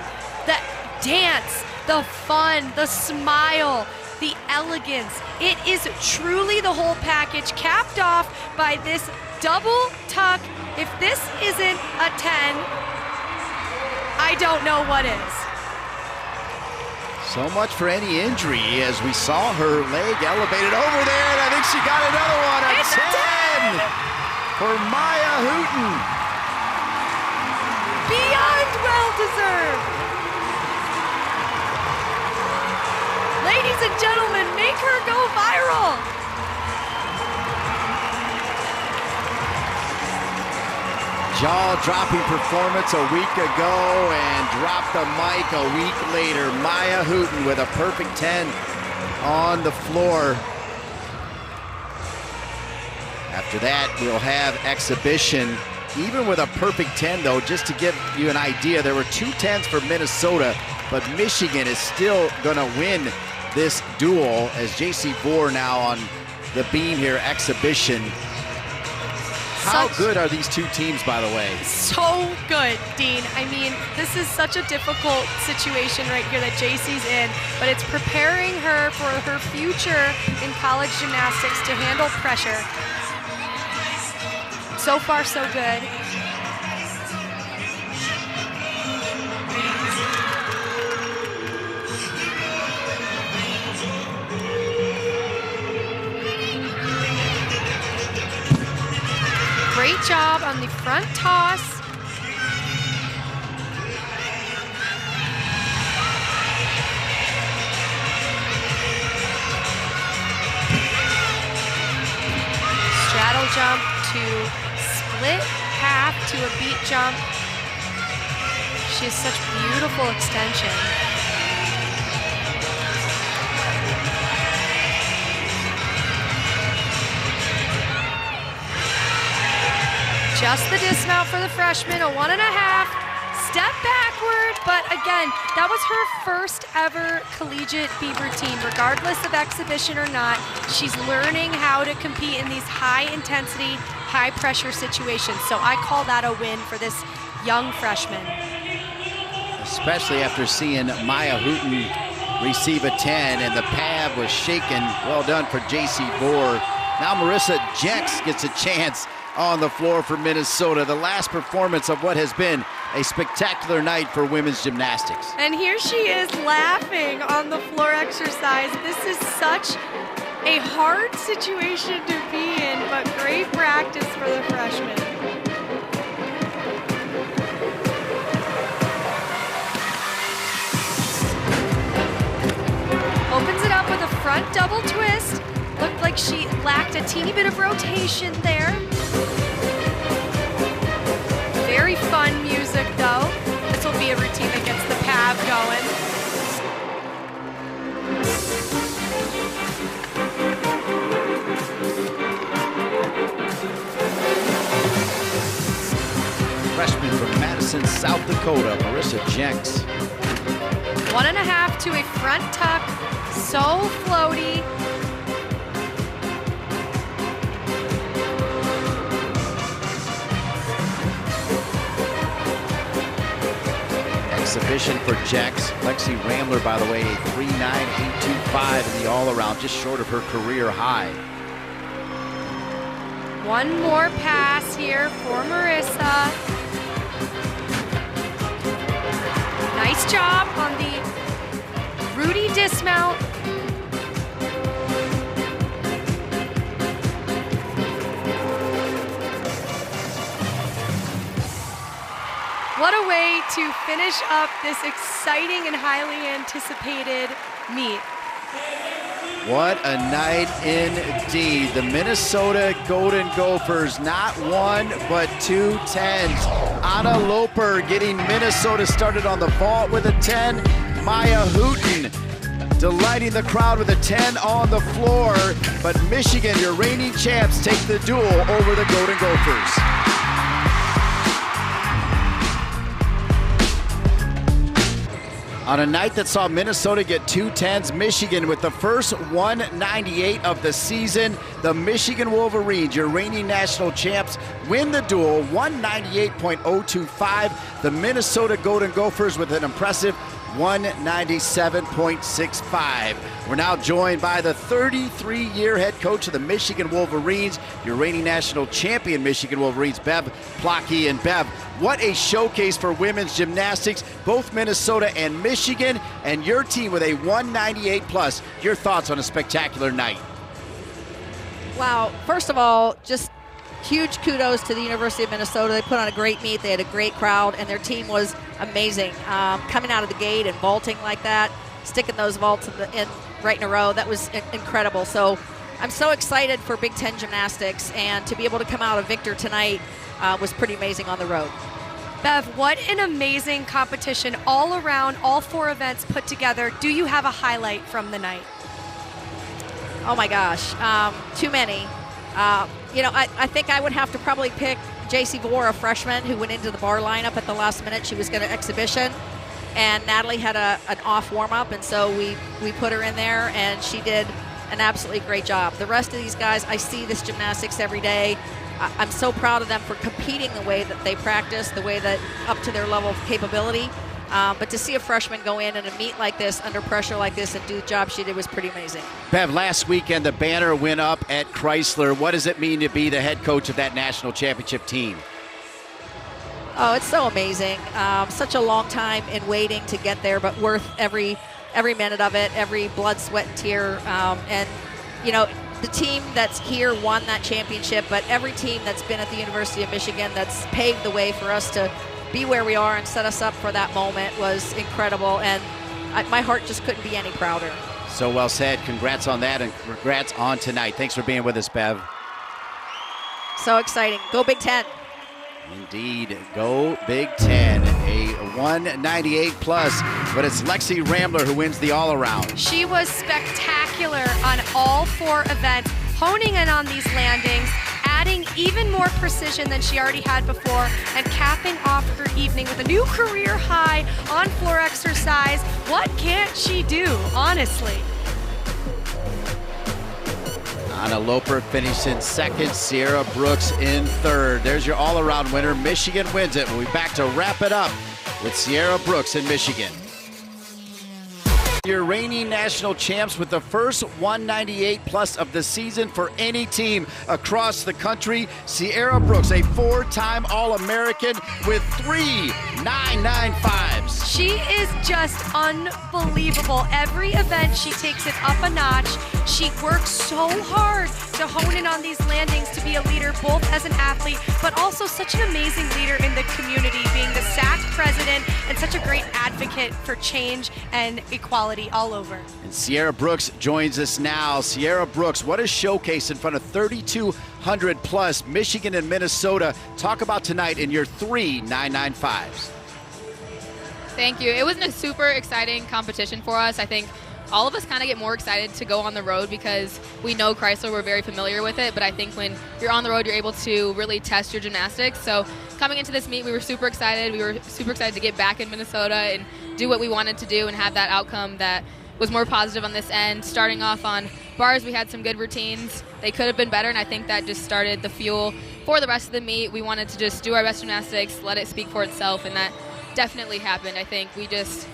B: the dance, the fun, the smile, the elegance. It is truly the whole package, capped off by this double tuck. If this isn't a 10, I don't know what is.
A: So much for any injury, as we saw her leg elevated over there, and I think she got another one. A
B: it's
A: 10 for Maya Hooten.
B: Beyond well-deserved. Ladies and gentlemen, make her go viral.
A: Jaw-dropping performance a week ago and dropped the mic a week later. Maya Hooten with a perfect 10 on the floor. After that, we'll have exhibition. Even with a perfect 10, though, just to give you an idea, there were 2 10s for Minnesota, but Michigan is still going to win this duel as J.C. Bohr now on the beam here, exhibition. How good are these 2 teams, by the way?
B: So good, Dean. I mean, this is such a difficult situation right here that JC's in, but it's preparing her for her future in college gymnastics to handle pressure. So far, so good. Great job on the front toss. Straddle jump to split half to a beat jump. She has such beautiful extension. Just the dismount for the freshman, a 1.5. Step backward, but again, that was her first ever collegiate beat routine. Regardless of exhibition or not, she's learning how to compete in these high intensity, high pressure situations. So I call that a win for this young freshman.
A: Especially after seeing Maya Hooten receive a 10 and the pad was shaken. Well done for J.C. Bohr. Now Marissa Jenks gets a chance on the floor for Minnesota. The last performance of what has been a spectacular night for women's gymnastics.
B: And here she is laughing on the floor exercise. This is such a hard situation to be in, but great practice for the freshman. Opens it up with a front double twist. Looked like she lacked a teeny bit of rotation there. Very fun music, though. This will be a routine that gets the PAV going.
A: Freshman from Madison, South Dakota, Marissa Jenks.
B: 1.5 to a front tuck. So floaty.
A: Exhibition for Jenks. Lexi Ramler, by the way, a 3.9825 in the all-around, just short of her career high.
B: One more pass here for Marissa. Nice job on the Rudy dismount. What a way to finish up this exciting and highly anticipated meet.
A: What a night indeed. The Minnesota Golden Gophers, not 1, but 2 10s. Anna Loper getting Minnesota started on the vault with a 10. Maya Hooten delighting the crowd with a 10 on the floor. But Michigan, your reigning champs, take the duel over the Golden Gophers. On a night that saw Minnesota get 2 10s, Michigan with the first 198 of the season. The Michigan Wolverines, your reigning national champs, win the duel 198.025. The Minnesota Golden Gophers with an impressive 197.65. We're now joined by the 33-year head coach of the Michigan Wolverines, your reigning national champion Michigan Wolverines, Bev Plotke. And Bev, what a showcase for women's gymnastics, both Minnesota and Michigan, and your team with a 198 plus. Your thoughts on a spectacular night?
C: Wow, first of all, just huge kudos to the University of Minnesota. They put on a great meet. They had a great crowd, and their team was amazing. Coming out of the gate and vaulting like that, sticking those vaults in right in a row, that was incredible. So I'm so excited for Big Ten gymnastics, and to be able to come out a victor tonight was pretty amazing on the road.
B: Bev, what an amazing competition all around, all 4 events put together. Do you have a highlight from the night?
C: Oh my gosh, too many. You know, I think I would have to probably pick J.C. Vore, a freshman who went into the bar lineup at the last minute. She was going to exhibition, and Natalie had an off warm-up, and so we put her in there, and she did an absolutely great job. The rest of these guys, I see this gymnastics every day. I'm so proud of them for competing the way that they practice, the way that up to their level of capability. But to see a freshman go in a meet like this, under pressure like this, and do the job she did was pretty amazing.
A: Bev, last weekend the banner went up at Chrysler. What does it mean to be the head coach of that national championship team?
C: Oh, it's so amazing. Such a long time in waiting to get there, but worth every minute of it, every blood, sweat, and tear. And, you know, the team that's here won that championship, but every team that's been at the University of Michigan that's paved the way for us to be where we are and set us up for that moment was incredible, and my heart just couldn't be any prouder.
A: So well said. Congrats on that, and congrats on tonight. Thanks for being with us, Bev.
C: So exciting. Go Big Ten.
A: Indeed. Go Big Ten. A 198 plus, but it's Lexi Rambler who wins the all-around.
B: She was spectacular on all 4 events, honing in on these landings, adding even more precision than she already had before, and capping off her evening with a new career high on floor exercise. What can't she do, honestly?
A: Anna Loper finished in second, Sierra Brooks in third. There's your all-around winner. Michigan wins it. We'll be back to wrap it up with Sierra Brooks in Michigan. Your reigning national champs with the first 198 plus of the season for any team across the country. Sierra Brooks, a 4-time All-American with 3 995s.
B: She is just unbelievable. Every event she takes it up a notch. She works so hard to hone in on these landings, to be a leader both as an athlete, but also such an amazing leader in the community, being the SAC president and such a great advocate for change and equality all over.
A: And Sierra Brooks joins us now. Sierra Brooks, what a showcase in front of 3,200 plus Michigan and Minnesota. Talk about tonight in your 3 995s.
D: Thank you. It was a super exciting competition for us. I think all of us kind of get more excited to go on the road because we know Chrysler, we're very familiar with it, but I think when you're on the road, you're able to really test your gymnastics. So coming into this meet, we were super excited. We were super excited to get back in Minnesota and do what we wanted to do and have that outcome that was more positive on this end. Starting off on bars, we had some good routines. They could have been better, and I think that just started the fuel for the rest of the meet. We wanted to just do our best gymnastics, let it speak for itself, and that definitely happened. I think we just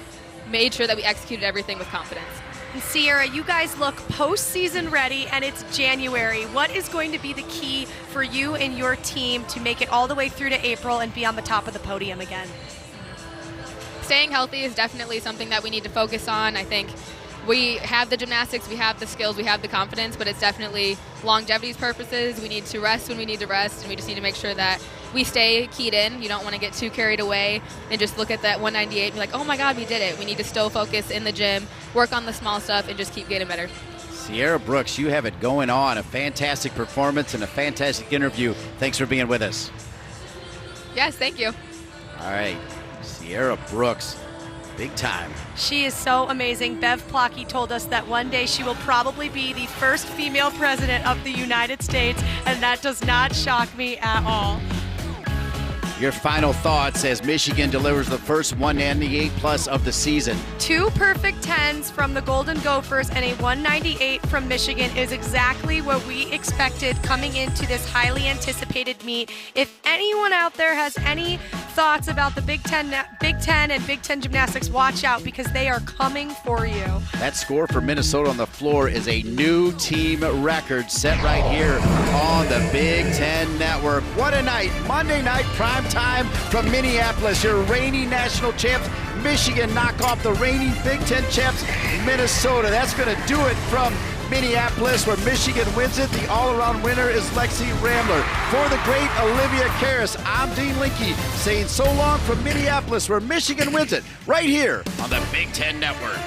D: made sure that we executed everything with confidence.
B: And Sierra, you guys look postseason ready, and it's January. What is going to be the key for you and your team to make it all the way through to April and be on the top of the podium again?
D: Staying healthy is definitely something that we need to focus on. I think we have the gymnastics, we have the skills, we have the confidence, but it's definitely longevity's purposes. We need to rest when we need to rest, and we just need to make sure that we stay keyed in. You don't want to get too carried away and just look at that 198 and be like, oh my God, we did it. We need to still focus in the gym, work on the small stuff, and just keep getting better.
A: Sierra Brooks, you have it going on. A fantastic performance and a fantastic interview. Thanks for being with us.
D: Yes, thank you.
A: All right, Sierra Brooks, big time.
B: She is so amazing. Bev Plotke told us that one day she will probably be the first female president of the United States, and that does not shock me at all.
A: Your final thoughts as Michigan delivers the first 198+ of the season.
B: 2 perfect 10s from the Golden Gophers and a 198 from Michigan is exactly what we expected coming into this highly anticipated meet. If anyone out there has any thoughts about the Big Ten and Big Ten gymnastics, watch out because they are coming for you.
A: That score for Minnesota on the floor is a new team record set right here on the Big Ten Network. What a night. Monday night prime time from Minneapolis. Your reigning national champs, Michigan, knock off the reigning Big Ten champs, Minnesota. That's going to do it from Minneapolis, where Michigan wins it. The all-around winner is Lexi Ramler. For the great Olivia Karras, I'm Dean Linke saying so long from Minneapolis, where Michigan wins it, right here on the Big Ten Network.